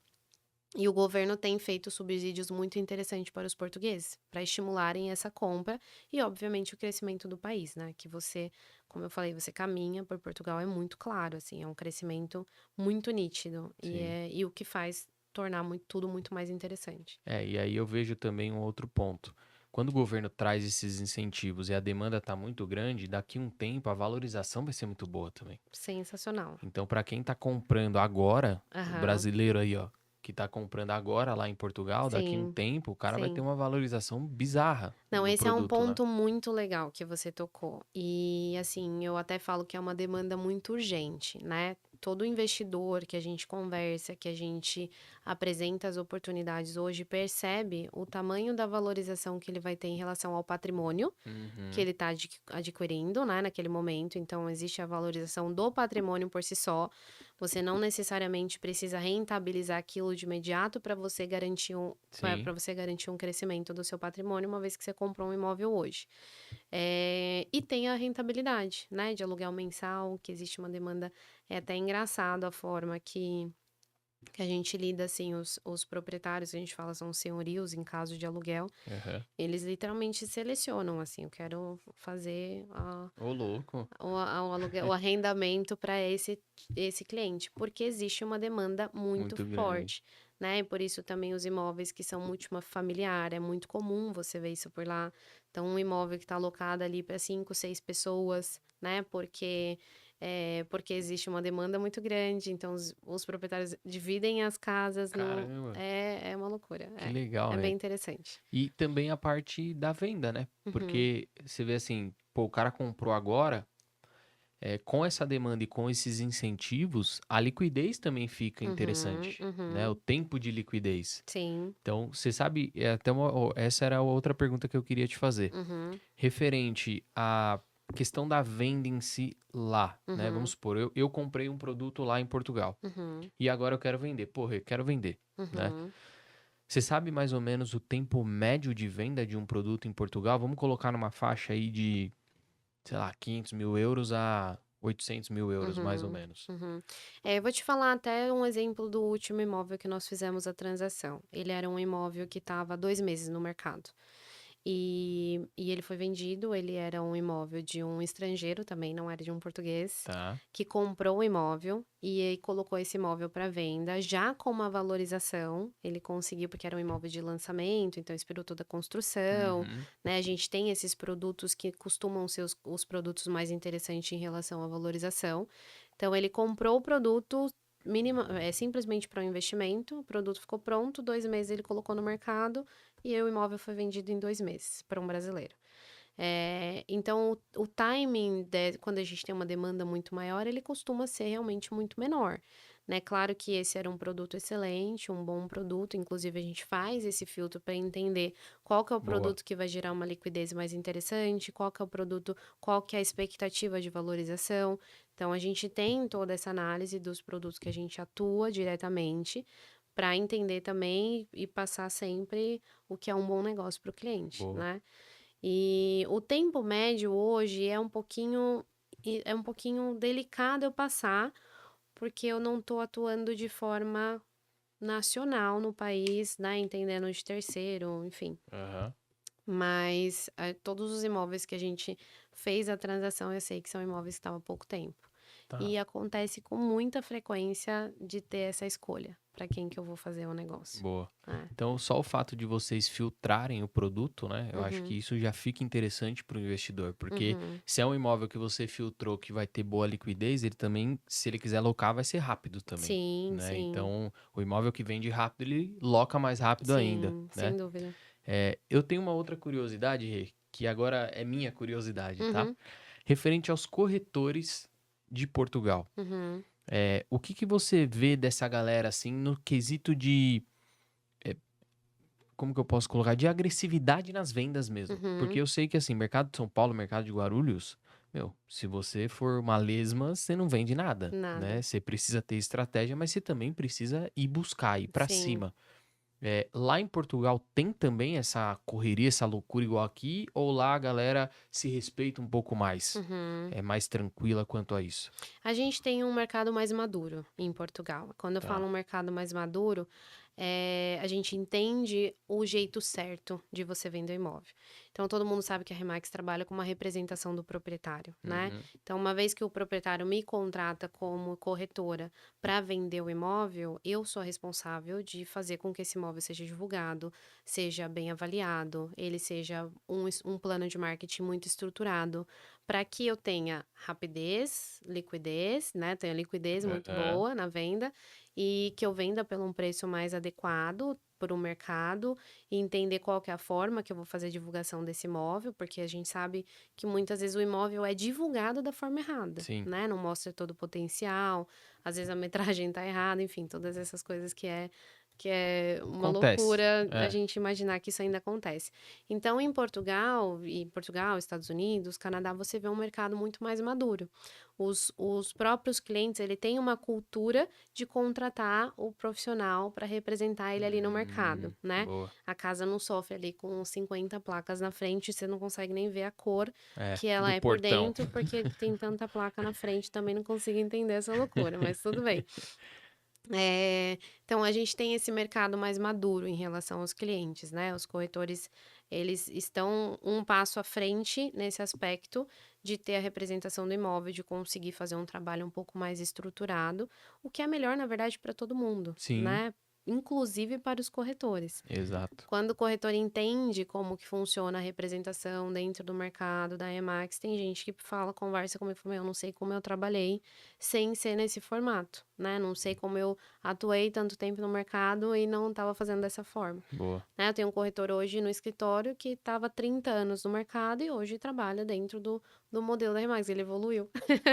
E o governo tem feito subsídios muito interessantes para os portugueses, para estimularem essa compra e, obviamente, o crescimento do país, né? Que você, como eu falei, você caminha por Portugal, é muito claro, assim, é um crescimento muito nítido Sim. e o que faz tornar tudo muito mais interessante. E aí eu vejo também um outro ponto. Quando o governo traz esses incentivos e a demanda está muito grande, daqui a um tempo a valorização vai ser muito boa também. Sensacional. Então, para quem está comprando agora, o Aham. brasileiro aí, ó, que está comprando agora lá em Portugal, daqui a um Sim, tempo o cara vai ter sim. uma valorização bizarra Não, no esse é um produto, né? ponto muito legal que você tocou. E assim, eu até falo que é uma demanda muito urgente, né? Todo investidor que a gente conversa, que a gente apresenta as oportunidades hoje, percebe o tamanho da valorização que ele vai ter em relação ao patrimônio que Uhum. ele está adquirindo, né, naquele momento. Então, existe a valorização do patrimônio por si só. Você não necessariamente precisa rentabilizar aquilo de imediato Sim, para você garantir um crescimento do seu patrimônio, uma vez que você comprou um imóvel hoje. E tem a rentabilidade, né, de aluguel mensal, que existe uma demanda, é até engraçado a forma que a gente lida, assim, os proprietários, a gente fala são senhorios em caso de aluguel, aham. eles literalmente selecionam, assim, eu quero fazer Ô, louco. o aluguel, o arrendamento para esse cliente, porque existe uma demanda muito Muito grande. forte, né? E por isso também os imóveis que são multifamiliar, é muito comum você ver isso por lá. Então, um imóvel que está alocado ali para 5, 6 pessoas, né? Porque existe uma demanda muito grande, então os proprietários dividem as casas, não, Caramba, é uma loucura, que legal, é bem né? interessante. E também a parte da venda, né? Uhum, Porque você vê assim, pô, o cara comprou agora, com essa demanda e com esses incentivos, a liquidez também fica uhum, interessante, né? O uhum. tempo de liquidez. Sim. Então, você sabe, essa era a outra pergunta que eu queria te fazer. Uhum, Referente à questão da venda em si lá, né? Vamos uhum, supor, eu comprei um produto lá em Portugal uhum, e agora eu quero vender. Porra, eu quero vender, né? uhum. Você sabe mais ou menos o tempo médio de venda de um produto em Portugal? Vamos colocar numa faixa aí de, sei lá, 500 mil euros a 800 mil euros, mais ou Uhum, menos. uhum. Eu vou te falar até um exemplo do último imóvel que nós fizemos a transação. Ele era um imóvel que estava há 2 meses no mercado. E ele foi vendido, ele era um imóvel de um estrangeiro também, não era de um português, Tá? que comprou o imóvel e aí colocou esse imóvel para venda, já com uma valorização, ele conseguiu, porque era um imóvel de lançamento, então esperou toda a construção, Uhum. né? A gente tem esses produtos que costumam ser os produtos mais interessantes em relação à valorização. Então, ele comprou o produto simplesmente para um investimento, o produto ficou pronto, 2 meses ele colocou no mercado e aí o imóvel foi vendido em 2 meses para um brasileiro. Então, o timing, quando a gente tem uma demanda muito maior, ele costuma ser realmente muito menor, né? Claro que esse era um produto excelente, um bom produto, inclusive a gente faz esse filtro para entender qual que é o Boa. produto que vai gerar uma liquidez mais interessante, qual que é o produto, qual que é a expectativa de valorização. Então, a gente tem toda essa análise dos produtos que a gente atua diretamente para entender também e passar sempre o que é um bom negócio para o cliente, Boa. né? E o tempo médio hoje é um pouquinho delicado eu passar, porque eu não estou atuando de forma nacional no país, né, entendendo de terceiro, enfim. Aham. Mas todos os imóveis que a gente fez a transação, eu sei que são imóveis que estavam há pouco tempo. Tá. E acontece com muita frequência de ter essa escolha para quem que eu vou fazer o negócio. Boa. É. Então, só o fato de vocês filtrarem o produto, né? Eu acho que Uhum, isso já fica interessante para o investidor, porque uhum. se é um imóvel que você filtrou que vai ter boa liquidez, ele também, se ele quiser locar, vai ser rápido também, Sim, né? sim, Então, o imóvel que vende rápido, ele loca mais rápido ainda, sim, né? sem dúvida. Eu tenho uma outra curiosidade, Rê, que agora é minha curiosidade, tá? Uhum, Referente aos corretores de Portugal. uhum, O que que você vê dessa galera, assim, no quesito de como que eu posso colocar? De agressividade nas vendas mesmo. Porque uhum. eu sei que, assim, mercado de São Paulo, mercado de Guarulhos, meu, se você for uma lesma, você não vende nada, né? Nada. Você precisa ter estratégia, mas você também precisa ir buscar, ir pra Sim. cima. Lá em Portugal tem também essa correria, essa loucura igual aqui? Ou lá a galera se respeita um pouco mais? Uhum. É mais tranquila quanto a isso? A gente tem um mercado mais maduro em Portugal. Quando eu falo Tá. um mercado mais maduro, a gente entende o jeito certo de você vender o imóvel. Então, todo mundo sabe que a Remax trabalha com uma representação do proprietário, né? Uhum. Então, uma vez que o proprietário me contrata como corretora para vender o imóvel, eu sou a responsável de fazer com que esse imóvel seja divulgado, seja bem avaliado, ele seja um plano de marketing muito estruturado, para que eu tenha rapidez, liquidez, né, tenha liquidez muito Aham. boa na venda e que eu venda pelo um preço mais adequado para o mercado e entender qual que é a forma que eu vou fazer a divulgação desse imóvel, porque a gente sabe que muitas vezes o imóvel é divulgado da forma errada, Sim. né? Não mostra todo o potencial, às vezes a metragem tá errada, enfim, todas essas coisas que é uma Acontece. loucura a É. gente imaginar que isso ainda acontece. Então, em Portugal, Estados Unidos, Canadá, você vê um mercado muito mais maduro. Os próprios clientes, ele tem uma cultura de contratar o profissional para representar ele ali no mercado, né? Boa. A casa não sofre ali com 50 placas na frente, você não consegue nem ver a cor que ela Do é por portão. dentro, porque tem tanta placa na frente, também não consigo entender essa loucura, mas tudo bem. Então a gente tem esse mercado mais maduro em relação aos clientes, né? Os corretores, eles estão um passo à frente nesse aspecto de ter a representação do imóvel, de conseguir fazer um trabalho um pouco mais estruturado, o que é melhor, na verdade, para todo mundo, Sim, né? Inclusive para os corretores. exato. Quando o corretor entende como que funciona a representação dentro do mercado da Emax, tem gente que fala, conversa comigo e fala, eu não sei como eu trabalhei sem ser nesse formato, né? Não sei como eu atuei tanto tempo no mercado e não estava fazendo dessa forma, Boa. né? Eu tenho um corretor hoje no escritório que estava 30 anos no mercado e hoje trabalha dentro do modelo da Emax, ele evoluiu,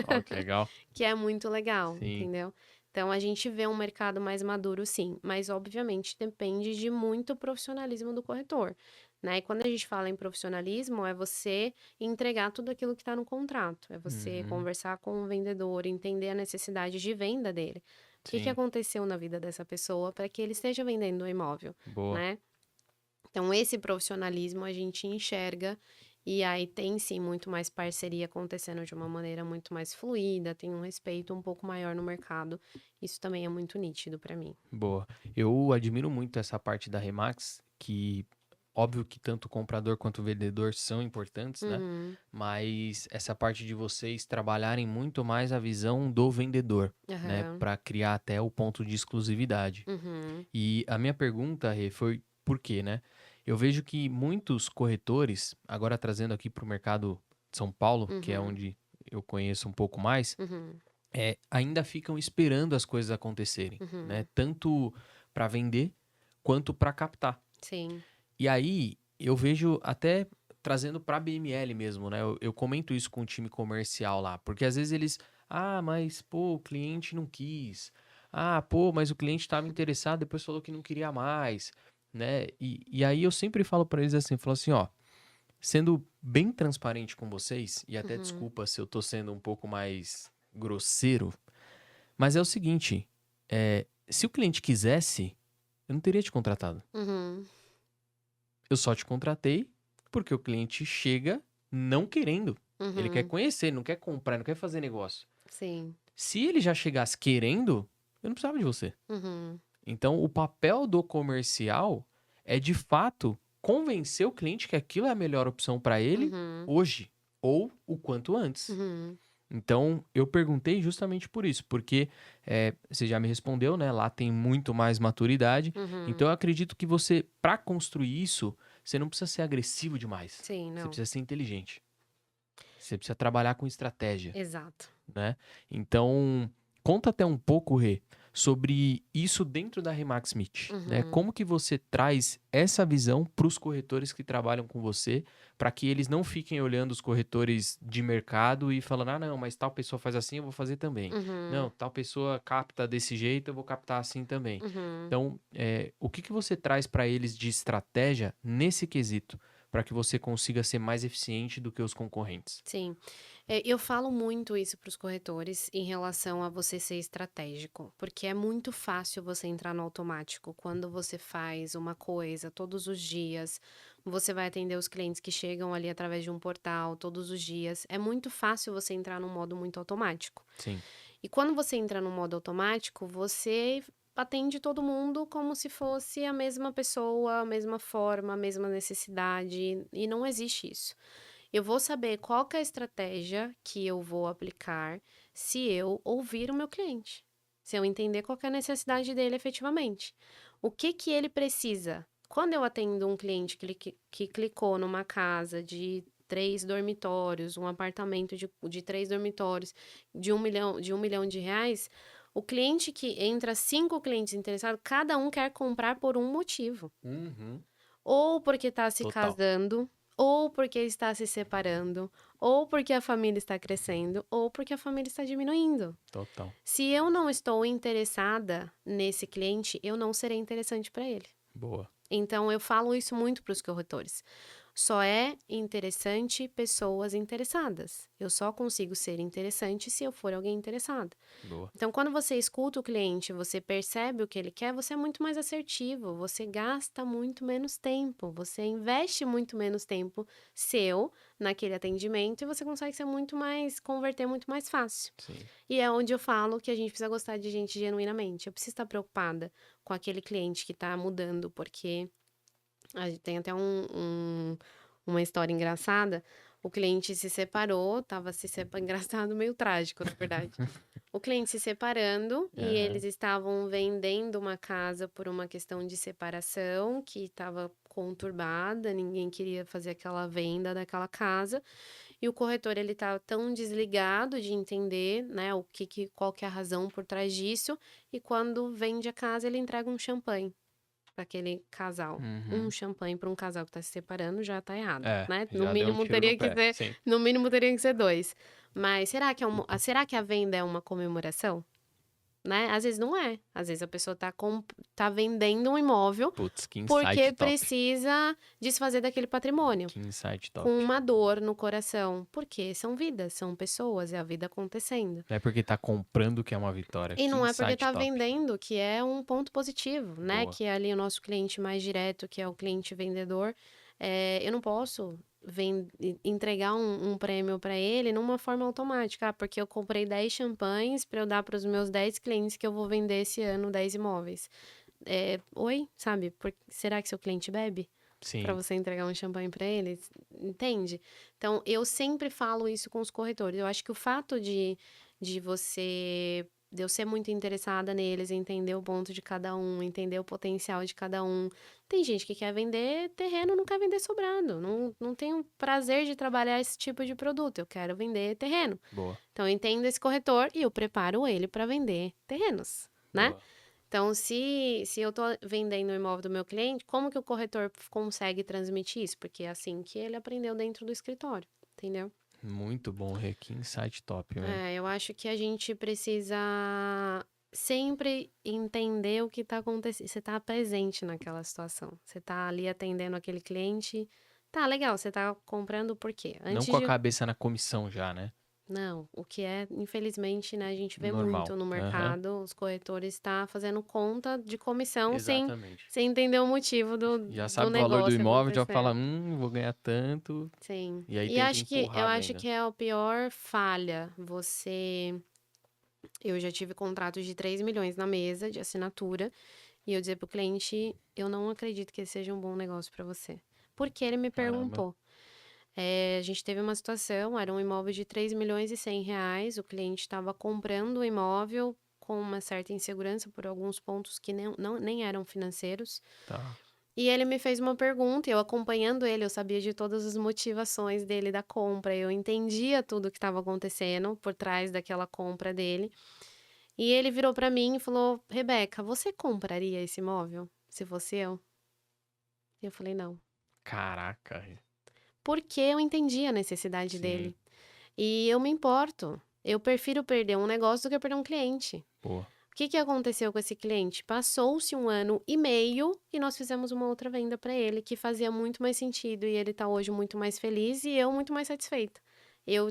Ó, que legal. que é muito legal, Sim. entendeu? Então a gente vê um mercado mais maduro, sim, mas obviamente depende de muito profissionalismo do corretor, né? E quando a gente fala em profissionalismo, é você entregar tudo aquilo que está no contrato, é você Uhum. conversar com o vendedor, entender a necessidade de venda dele. O que que Sim. aconteceu na vida dessa pessoa para que ele esteja vendendo o imóvel, Boa. né? Então, esse profissionalismo a gente enxerga e aí tem sim muito mais parceria acontecendo de uma maneira muito mais fluida, tem um respeito um pouco maior no mercado. Isso também é muito nítido para mim. Boa. Eu admiro muito essa parte da Remax, que óbvio que tanto o comprador quanto o vendedor são importantes, né? Uhum, Mas essa parte de vocês trabalharem muito mais a visão do vendedor, né? aham, Para criar até o ponto de exclusividade. uhum, E a minha pergunta, Rê, foi por quê, né? Eu vejo que muitos corretores, agora trazendo aqui para o mercado de São Paulo, que é uhum, onde eu conheço um pouco mais, uhum, ainda ficam esperando as coisas acontecerem, né? uhum. Tanto para vender quanto para captar. Sim. E aí eu vejo até trazendo para BML mesmo, né? Eu comento isso com o time comercial lá, porque às vezes eles, mas pô, o cliente não quis. Ah, pô, mas o cliente estava interessado, depois falou que não queria mais, né? E aí eu sempre falo para eles assim, falo assim, ó, sendo bem transparente com vocês, e até Uhum, desculpa se eu tô sendo um pouco mais grosseiro, mas é o seguinte, se o cliente quisesse, eu não teria te contratado. uhum, Eu só te contratei porque o cliente chega não querendo. Ele quer uhum. conhecer, não quer comprar, não quer fazer negócio. Sim. Se ele já chegasse querendo, eu não precisava de você. Uhum, Então, o papel do comercial é de fato convencer o cliente que aquilo é a melhor opção para ele uhum. hoje. ou o quanto antes. Uhum. Então, eu perguntei justamente por isso, porque você já me respondeu, né? Lá tem muito mais maturidade. Uhum. Então, eu acredito que você, para construir isso, você não precisa ser agressivo demais. Sim, Você não. precisa ser inteligente. Você precisa trabalhar com estratégia, Exato. né? Então, conta até um pouco, Rê, sobre isso dentro da Remax Smith, né? Uhum. Como que você traz essa visão para os corretores que trabalham com você, para que eles não fiquem olhando os corretores de mercado e falando, ah, não, mas tal pessoa faz assim, eu vou fazer também. Uhum. Não, tal pessoa capta desse jeito, eu vou captar assim também. Uhum. Então, o que que você traz para eles de estratégia nesse quesito, para que você consiga ser mais eficiente do que os concorrentes? Sim. Eu falo muito isso para os corretores em relação a você ser estratégico, porque é muito fácil você entrar no automático. Quando você faz uma coisa todos os dias, você vai atender os clientes que chegam ali através de um portal todos os dias. É muito fácil você entrar num modo muito automático. Sim. E quando você entra no modo automático, você atende todo mundo como se fosse a mesma pessoa, a mesma forma, a mesma necessidade, e não existe isso. Eu vou saber qual que é a estratégia que eu vou aplicar se eu ouvir o meu cliente. Se eu entender qual que é a necessidade dele efetivamente. O que que ele precisa? Quando eu atendo um cliente que clicou numa casa de 3 dormitórios, um apartamento de 3 dormitórios, de R$ 1 milhão, o cliente que entra 5 clientes interessados, cada um quer comprar por um motivo. Uhum. Ou porque está se Total. casando, ou porque está se separando, ou porque a família está crescendo, ou porque a família está diminuindo. Total. Se eu não estou interessada nesse cliente, eu não serei interessante para ele. Boa. Então, eu falo isso muito para os corretores. Só é interessante pessoas interessadas. Eu só consigo ser interessante se eu for alguém interessado. Boa. Então, quando você escuta o cliente, você percebe o que ele quer, você é muito mais assertivo, você gasta muito menos tempo, você investe muito menos tempo seu naquele atendimento e você consegue ser muito mais, converter muito mais fácil. Sim. E é onde eu falo que a gente precisa gostar de gente genuinamente. Eu preciso estar preocupada com aquele cliente que está mudando, porque tem até uma história engraçada. O cliente se separou, estava se separando, engraçado, meio trágico, na verdade. O cliente se separando e eles Aham. estavam vendendo uma casa por uma questão de separação que estava conturbada, ninguém queria fazer aquela venda daquela casa. E o corretor ele estava tão desligado de entender, né, qual que é a razão por trás disso, e quando vende a casa, ele entrega um champanhe para aquele casal. Um Uhum. champanhe para um casal que está se separando já está errado, É, né? No já deu um mínimo tiro no teria que pé. ser, Sim. no mínimo teria que ser dois. Mas será que a venda é uma comemoração? Né? Às vezes não é. Às vezes a pessoa tá vendendo um imóvel Putz, que porque insight top. precisa desfazer daquele patrimônio. Que insight top. Com uma dor no coração. Porque são vidas, são pessoas, é a vida acontecendo. Não é porque tá comprando que é uma vitória. E Que não é porque insight tá top. vendendo, que é um ponto positivo, né? Boa. Que é ali o nosso cliente mais direto, que é o cliente vendedor. Eu não posso entregar um prêmio para ele numa forma automática, porque eu comprei 10 champanhes para eu dar para os meus 10 clientes que eu vou vender esse ano 10 imóveis. Oi, sabe? Será que seu cliente bebe? Para Sim. você entregar um champanhe para ele, entende? Então, eu sempre falo isso com os corretores. Eu acho que o fato de eu ser muito interessada neles, entender o ponto de cada um, entender o potencial de cada um. Tem gente que quer vender terreno, não quer vender sobrado. Não tem o prazer de trabalhar esse tipo de produto. Eu quero vender terreno. Boa. Então, eu entendo esse corretor e eu preparo ele para vender terrenos, né? Boa. Então, se eu tô vendendo o imóvel do meu cliente, como que o corretor consegue transmitir isso? Porque é assim que ele aprendeu dentro do escritório, entendeu? Muito bom, Rê. Que insight top, velho. Eu acho que a gente precisa sempre entender o que tá acontecendo. Você tá presente naquela situação. Você tá ali atendendo aquele cliente. Tá, legal, você tá comprando por quê? Não Antes com a de cabeça na comissão já, né? Não, o que é, infelizmente, né, a gente vê muito Normal. no Aham. mercado, os corretores tá fazendo conta de comissão Exatamente. sem entender o motivo Já do sabe o valor do negócio imóvel, já fala, acontecendo. vou ganhar tanto. Sim. E aí E tenta eu empurrar a acho venda. que é a pior falha. Eu já tive contratos de 3 milhões na mesa de assinatura e eu dizer pro cliente, eu não acredito que esse seja um bom negócio para você. Porque ele me Caramba. perguntou. A gente teve uma situação, era um imóvel de R$ 3.100.000, o cliente estava comprando o imóvel com uma certa insegurança por alguns pontos que nem eram financeiros. Tá. E ele me fez uma pergunta, eu acompanhando ele, eu sabia de todas as motivações dele da compra, eu entendia tudo que estava acontecendo por trás daquela compra dele. E ele virou para mim e falou: Rebeca, você compraria esse imóvel se fosse eu? E eu falei: não. Caraca. Porque eu entendi a necessidade Sim. dele. E eu me importo. Eu prefiro perder um negócio do que perder um cliente. Boa. O que aconteceu com esse cliente? Passou-se 1 ano e meio e nós fizemos uma outra venda para ele que fazia muito mais sentido e ele está hoje muito mais feliz e eu muito mais satisfeita. Eu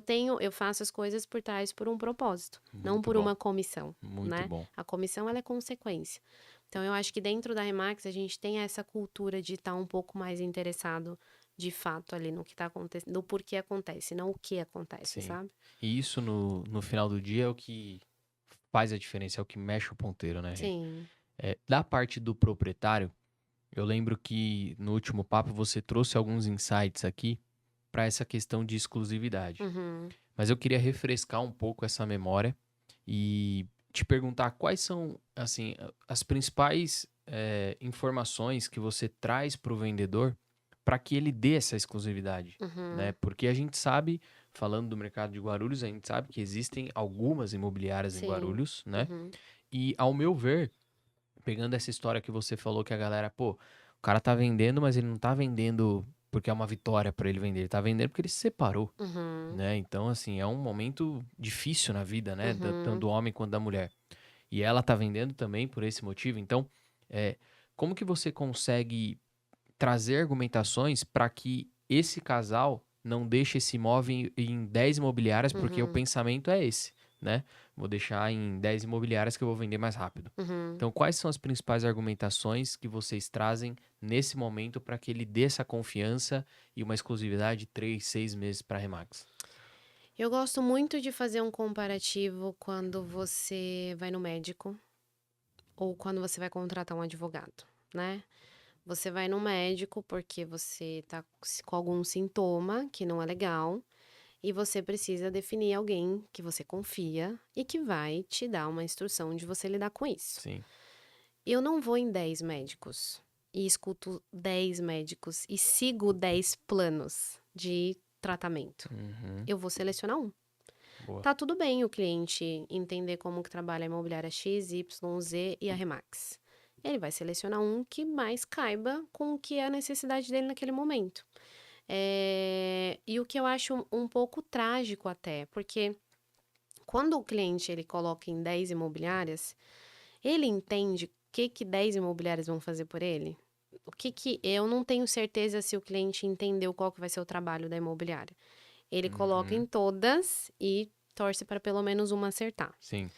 faço as coisas por trás por um propósito, não Muito por bom. uma comissão, Muito né? bom. A comissão ela é consequência. Então eu acho que dentro da Remax a gente tem essa cultura de estar um pouco mais interessado de fato ali no que está acontecendo, no porquê acontece, não o que acontece, Sim. sabe? E isso no final do dia é o que faz a diferença, é o que mexe o ponteiro, né, Rê? Sim. Da parte do proprietário, eu lembro que no último papo você trouxe alguns insights aqui para essa questão de exclusividade. Uhum. Mas eu queria refrescar um pouco essa memória e te perguntar quais são, assim, as principais informações que você traz para o vendedor para que ele dê essa exclusividade, né? Uhum. Porque a gente sabe, falando do mercado de Guarulhos, a gente sabe que existem algumas imobiliárias em Sim. Guarulhos, né? Uhum. E ao meu ver, pegando essa história que você falou que a galera, pô, o cara tá vendendo, mas ele não tá vendendo porque é uma vitória para ele vender, ele tá vendendo porque ele se separou, Uhum. né? Então, assim, é um momento difícil na vida, né? Tanto Uhum. do homem quanto da mulher. E ela tá vendendo também por esse motivo. Então, é, como que você consegue trazer argumentações para que esse casal não deixe esse imóvel em 10 imobiliárias, porque o Uhum. pensamento é esse, né? Vou deixar em 10 imobiliárias que eu vou vender mais rápido. Uhum. Então, quais são as principais argumentações que vocês trazem nesse momento para que ele dê essa confiança e uma exclusividade de 3, 6 meses para a Remax? Eu gosto muito de fazer um comparativo quando você vai no médico ou quando você vai contratar um advogado, né? Você vai no médico porque você tá com algum sintoma que não é legal e você precisa definir alguém que você confia e que vai te dar uma instrução de você lidar com isso. Sim. Eu não vou em 10 médicos e escuto 10 médicos e sigo 10 planos de tratamento. Uhum. Eu vou selecionar um. Boa. Tá tudo bem o cliente entender como que trabalha a imobiliária X, Y, Z e a Remax. Ele vai selecionar um que mais caiba com o que é a necessidade dele naquele momento. E o que eu acho um pouco trágico até, porque quando o cliente ele coloca em 10 imobiliárias, ele entende o que 10 imobiliárias vão fazer por ele? Eu não tenho certeza se o cliente entendeu qual que vai ser o trabalho da imobiliária. Ele coloca em Uhum. todas e torce para pelo menos uma acertar. Sim.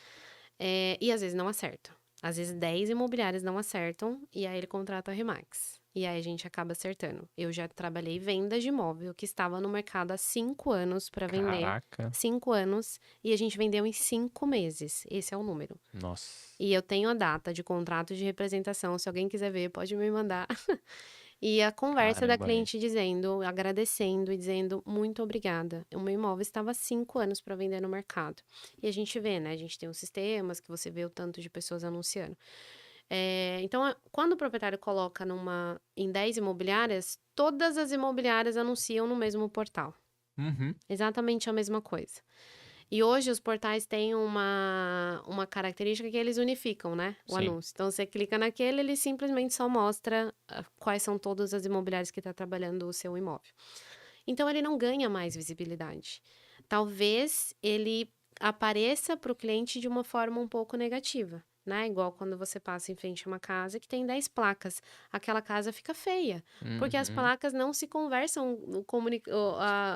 E às vezes não acerta. Às vezes 10 imobiliárias não acertam e aí ele contrata a Remax. E aí a gente acaba acertando. Eu já trabalhei vendas de imóvel que estava no mercado há 5 anos para vender. Caraca. 5 anos e a gente vendeu em 5 meses. Esse é o número. Nossa. E eu tenho a data de contrato de representação. Se alguém quiser ver, pode me mandar. E a conversa da Caramba, Rê. cliente dizendo, agradecendo e dizendo muito obrigada. O meu imóvel estava há 5 anos para vender no mercado. E a gente vê, né? A gente tem os sistemas que você vê o tanto de pessoas anunciando. Então, quando o proprietário coloca em 10 imobiliárias, todas as imobiliárias anunciam no mesmo portal. Uhum. Exatamente a mesma coisa. E hoje os portais têm uma característica que eles unificam, né? O Sim. anúncio. Então você clica naquele, ele simplesmente só mostra quais são todas as imobiliárias que está trabalhando o seu imóvel. Então ele não ganha mais visibilidade. Talvez ele apareça para o cliente de uma forma um pouco negativa, né? Igual quando você passa em frente a uma casa que tem 10 placas. Aquela casa fica feia, porque as Uhum. placas não se conversam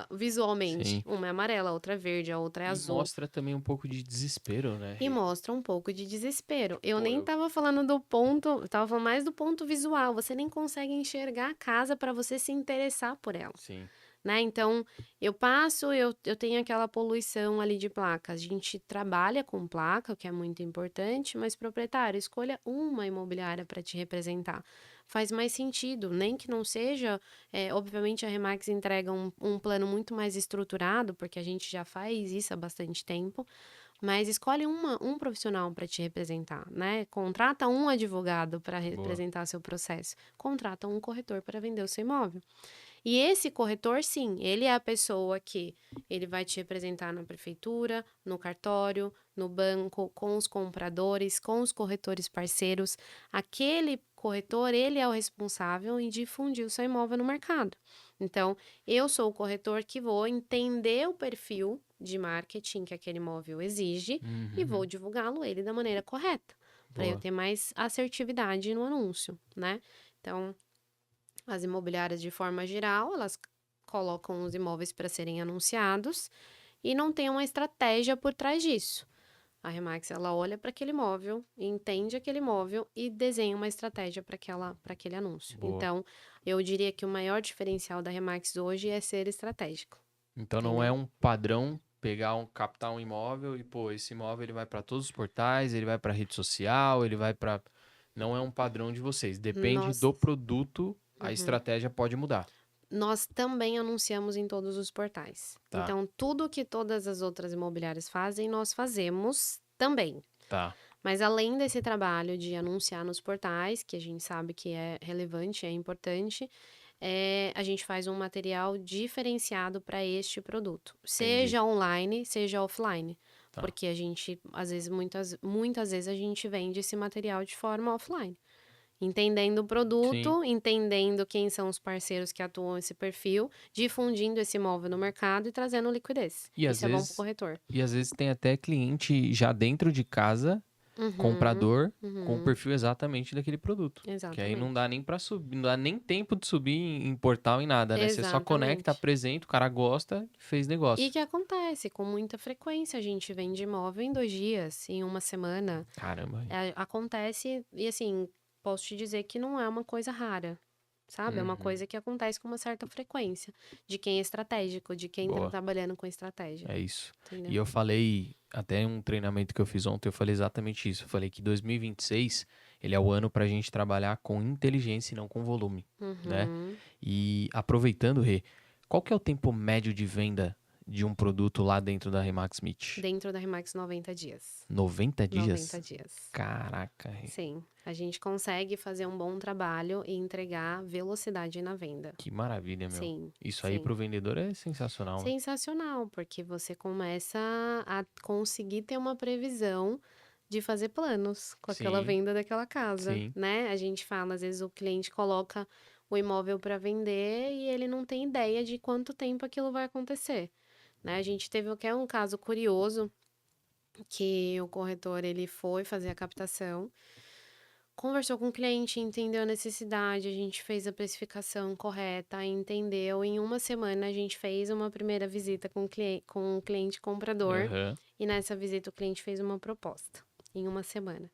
visualmente. Sim. Uma é amarela, a outra é verde, a outra é E azul. mostra também um pouco de desespero, né, E Rê? mostra um pouco de desespero. Eu Pô, nem tava falando do ponto, eu tava falando mais do ponto visual. Você nem consegue enxergar a casa para você se interessar por ela. Sim. né? Então, eu passo, eu tenho aquela poluição ali de placa. A gente trabalha com placa, o que é muito importante, mas proprietário, escolha uma imobiliária para te representar. Faz mais sentido, nem que não seja. Obviamente, a Remax entrega um plano muito mais estruturado, porque a gente já faz isso há bastante tempo. Mas escolhe um profissional para te representar, né? Contrata um advogado para Boa. representar seu processo. Contrata um corretor para vender o seu imóvel. E esse corretor, sim, ele é a pessoa que ele vai te representar na prefeitura, no cartório, no banco, com os compradores, com os corretores parceiros. Aquele corretor, ele é o responsável em difundir o seu imóvel no mercado. Então, eu sou o corretor que vou entender o perfil de marketing que aquele imóvel exige e vou divulgá-lo ele da maneira correta, para eu Boa. ter mais assertividade no anúncio, né? Então, as imobiliárias, de forma geral, elas colocam os imóveis para serem anunciados e não tem uma estratégia por trás disso. A Remax, ela olha para aquele imóvel, entende aquele imóvel e desenha uma estratégia para aquele anúncio. Boa. Então, eu diria que o maior diferencial da Remax hoje é ser estratégico. Então não é um padrão captar um imóvel e, pô, esse imóvel ele vai para todos os portais, ele vai para rede social, ele vai para... Não é um padrão de vocês. Depende Nós, do produto, a estratégia pode mudar. nós também anunciamos em todos os portais. Tá. Então, tudo que todas as outras imobiliárias fazem, nós fazemos também. Tá. Mas além desse trabalho de anunciar nos portais, que a gente sabe que é relevante, é importante, a gente faz um material diferenciado para este produto. Seja online, seja offline. Tá. Porque a gente, às vezes, muitas vezes a gente vende esse material de forma offline. Entendendo o produto, entendendo quem são os parceiros que atuam nesse perfil, difundindo esse imóvel no mercado e trazendo liquidez. E Isso às é bom vezes, para o corretor. e às vezes tem até cliente já dentro de casa, comprador, com o perfil exatamente daquele produto. Que aí não Exatamente. dá nem para subir, não dá nem tempo de subir em portal em nada, né? Você só conecta, Exatamente. apresenta, o cara gosta, fez E negócio. que acontece com muita frequência, a gente vende imóvel em 2 dias, em uma semana. Caramba. Acontece, e assim, posso te dizer que não é uma coisa rara, sabe? É uma coisa que acontece com uma certa frequência, de quem é estratégico, de quem tá Boa. trabalhando com estratégia, É isso. entendeu? E eu falei, até um treinamento que eu fiz ontem, eu falei exatamente isso. Eu falei que 2026, ele é o ano pra gente trabalhar com inteligência e não com volume, né? E aproveitando, Rê, qual que é o tempo médio de venda de um produto lá dentro da Remax Meet? Dentro da Remax, 90 dias. 90 dias? 90 dias. Caraca, Rê. Sim, a gente consegue fazer um bom trabalho e entregar velocidade na venda. Que maravilha, meu. Sim, Isso aí sim. pro vendedor é sensacional. Né? Sensacional, porque você começa a conseguir ter uma previsão de fazer planos com aquela Sim, venda daquela casa, sim. né? A gente fala, às vezes o cliente coloca o imóvel para vender e ele não tem ideia de quanto tempo aquilo vai acontecer, né? A gente teve até um caso curioso que o corretor ele foi fazer a captação, conversou com o cliente, entendeu a necessidade, a gente fez a precificação correta, entendeu. Em uma semana a gente fez uma primeira visita com o cliente comprador Aham. e nessa visita o cliente fez uma proposta em uma semana.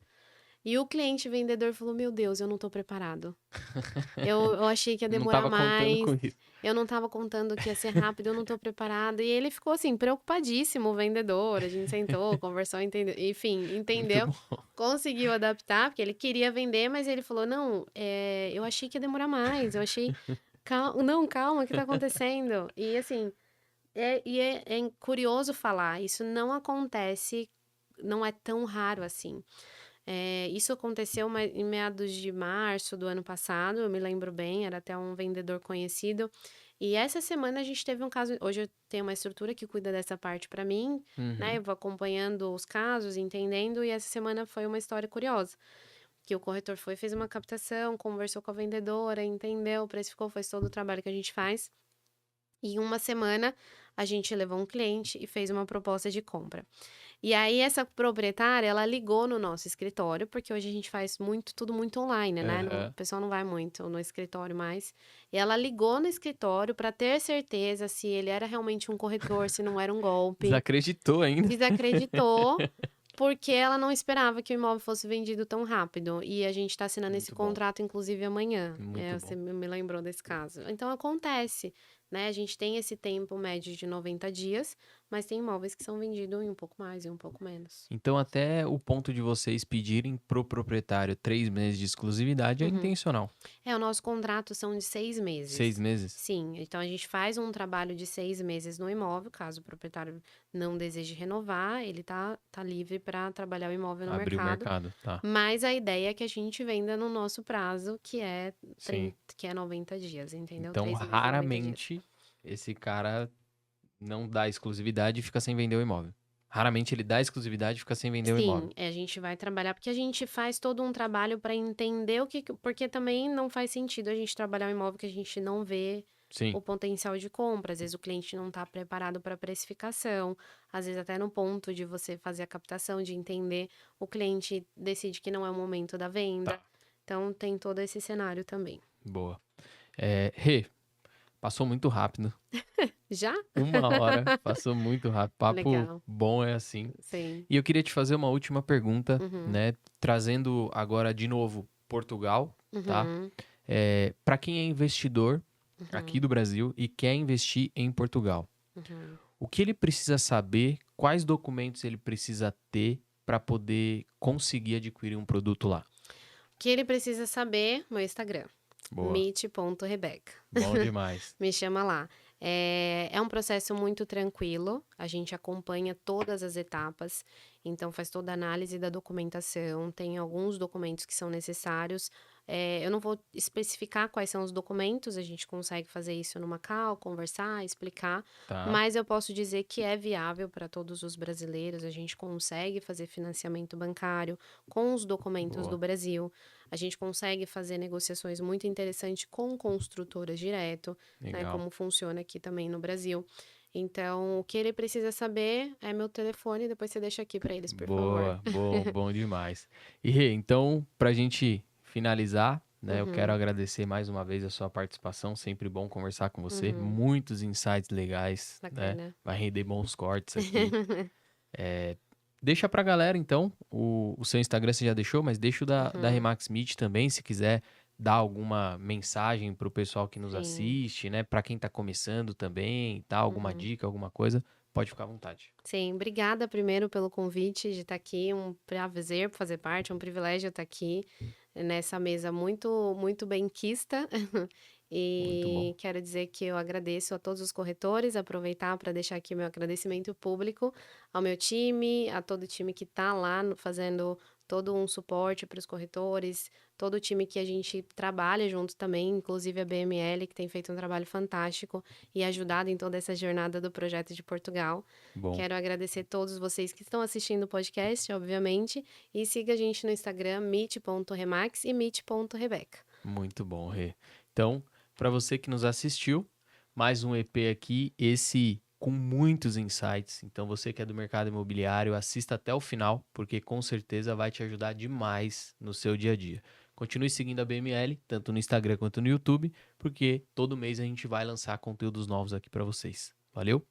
E o cliente vendedor falou: Meu Deus, eu não tô preparado. Eu achei que ia Não demorar tava contando com mais. isso. Eu não tava contando que ia ser rápido, eu não tô preparado. E ele ficou assim, preocupadíssimo, o vendedor. A gente sentou, conversou, entendeu? Enfim, Muito entendeu? bom. Conseguiu adaptar, porque ele queria vender, mas ele falou: Não, eu achei que ia demorar mais. Eu achei. Não, calma, o que tá acontecendo? E assim, é curioso falar, isso não acontece, não é tão raro assim. Isso aconteceu em meados de março do ano passado, eu me lembro bem, era até um vendedor conhecido. E essa semana a gente teve um caso. Hoje eu tenho uma estrutura que cuida dessa parte para mim, né? Eu vou acompanhando os casos, entendendo. E essa semana foi uma história curiosa. Que o corretor fez uma captação, conversou com a vendedora, entendeu, precificou, fez todo o trabalho que a gente faz. E em uma semana a gente levou um cliente e fez uma proposta de compra. E aí essa proprietária, ela ligou no nosso escritório, porque hoje a gente faz tudo muito online, né? O pessoal não vai muito no escritório mais. E ela ligou no escritório para ter certeza se ele era realmente um corretor, se não era um golpe. Desacreditou ainda. Desacreditou, porque ela não esperava que o imóvel fosse vendido tão rápido. E a gente está assinando esse Muito bom. contrato, inclusive, amanhã. Muito Você bom. me lembrou desse caso. Então, acontece. né? A gente tem esse tempo médio de 90 dias, mas tem imóveis que são vendidos em um pouco mais e um pouco menos. Então, até o ponto de vocês pedirem pro proprietário 3 meses de exclusividade é Uhum. intencional. O nosso contrato são de 6 6 meses. meses? Sim, então a gente faz um trabalho de 6 meses no imóvel, caso o proprietário não deseje renovar, ele tá livre para trabalhar o imóvel no Abrir o mercado, mercado, tá. mas a ideia é que a gente venda no nosso prazo, Sim. que é 90 dias, entendeu? Então, 3 meses, 90 dias. raramente esse cara não dá exclusividade e fica sem vender o imóvel. Raramente ele dá exclusividade e fica sem vender o Sim, imóvel. a gente vai trabalhar, porque a gente faz todo um trabalho para entender porque também não faz sentido a gente trabalhar um imóvel que a gente não vê Sim, o potencial de compra. Às vezes o cliente não está preparado para precificação, às vezes até no ponto de você fazer a captação, de entender, o cliente decide que não é o momento da venda. tá. Então tem todo esse cenário também. Boa. Rê, passou muito rápido. Já? 1 hora, passou muito rápido. Papo Legal. bom é assim. Sim. E eu queria te fazer uma última pergunta, Uhum. né? Trazendo agora de novo Portugal, tá? Uhum. Para quem é investidor aqui Uhum. do Brasil e quer investir em Portugal, Uhum. o que ele precisa saber, quais documentos ele precisa ter para poder conseguir adquirir um produto lá? O que ele precisa saber, meu Instagram, Boa, meet.rebeca. bom demais. Me chama lá. É um processo muito tranquilo, a gente acompanha todas as etapas, então faz toda a análise da documentação, tem alguns documentos que são necessários. Eu não vou especificar quais são os documentos, a gente consegue fazer isso numa call, conversar, explicar, Tá, mas eu posso dizer que é viável para todos os brasileiros, a gente consegue fazer financiamento bancário com os documentos do boa, Brasil, a gente consegue fazer negociações muito interessantes com construtoras direto, né, legal. como funciona aqui também no Brasil. Então, o que ele precisa saber é meu telefone, depois você deixa aqui para eles, por favor. Boa, bom demais. E Rê, então, para a gente finalizar, né, eu quero Uhum, agradecer mais uma vez a sua participação. Sempre bom conversar com você. uhum, Muitos insights legais, né? bacana. Vai render bons cortes aqui. Deixa pra galera, então, o seu Instagram você já deixou, mas deixa o da Uhum, Remax Meet também, se quiser dar alguma mensagem pro pessoal que nos sim, assiste, né? Pra quem tá começando também, tá? Alguma uhum. dica, alguma coisa, pode ficar à vontade. Sim, obrigada primeiro pelo convite de estar aqui, um prazer fazer parte, um privilégio estar aqui nessa mesa muito benquista. Muito bom. E quero dizer que eu agradeço a todos os corretores, aproveitar para deixar aqui meu agradecimento público ao meu time, a todo o time que está lá fazendo todo um suporte para os corretores, todo o time que a gente trabalha junto também, inclusive a BML, que tem feito um trabalho fantástico e ajudado em toda essa jornada do projeto de Portugal. Bom. Quero agradecer todos vocês que estão assistindo o podcast, obviamente, e siga a gente no Instagram, meet.remax e meet.rebeca. Muito bom, Rê. Então, para você que nos assistiu, mais um EP aqui, esse com muitos insights. Então, você que é do mercado imobiliário, assista até o final, porque com certeza vai te ajudar demais no seu dia a dia. Continue seguindo a BML, tanto no Instagram quanto no YouTube, porque todo mês a gente vai lançar conteúdos novos aqui para vocês. Valeu?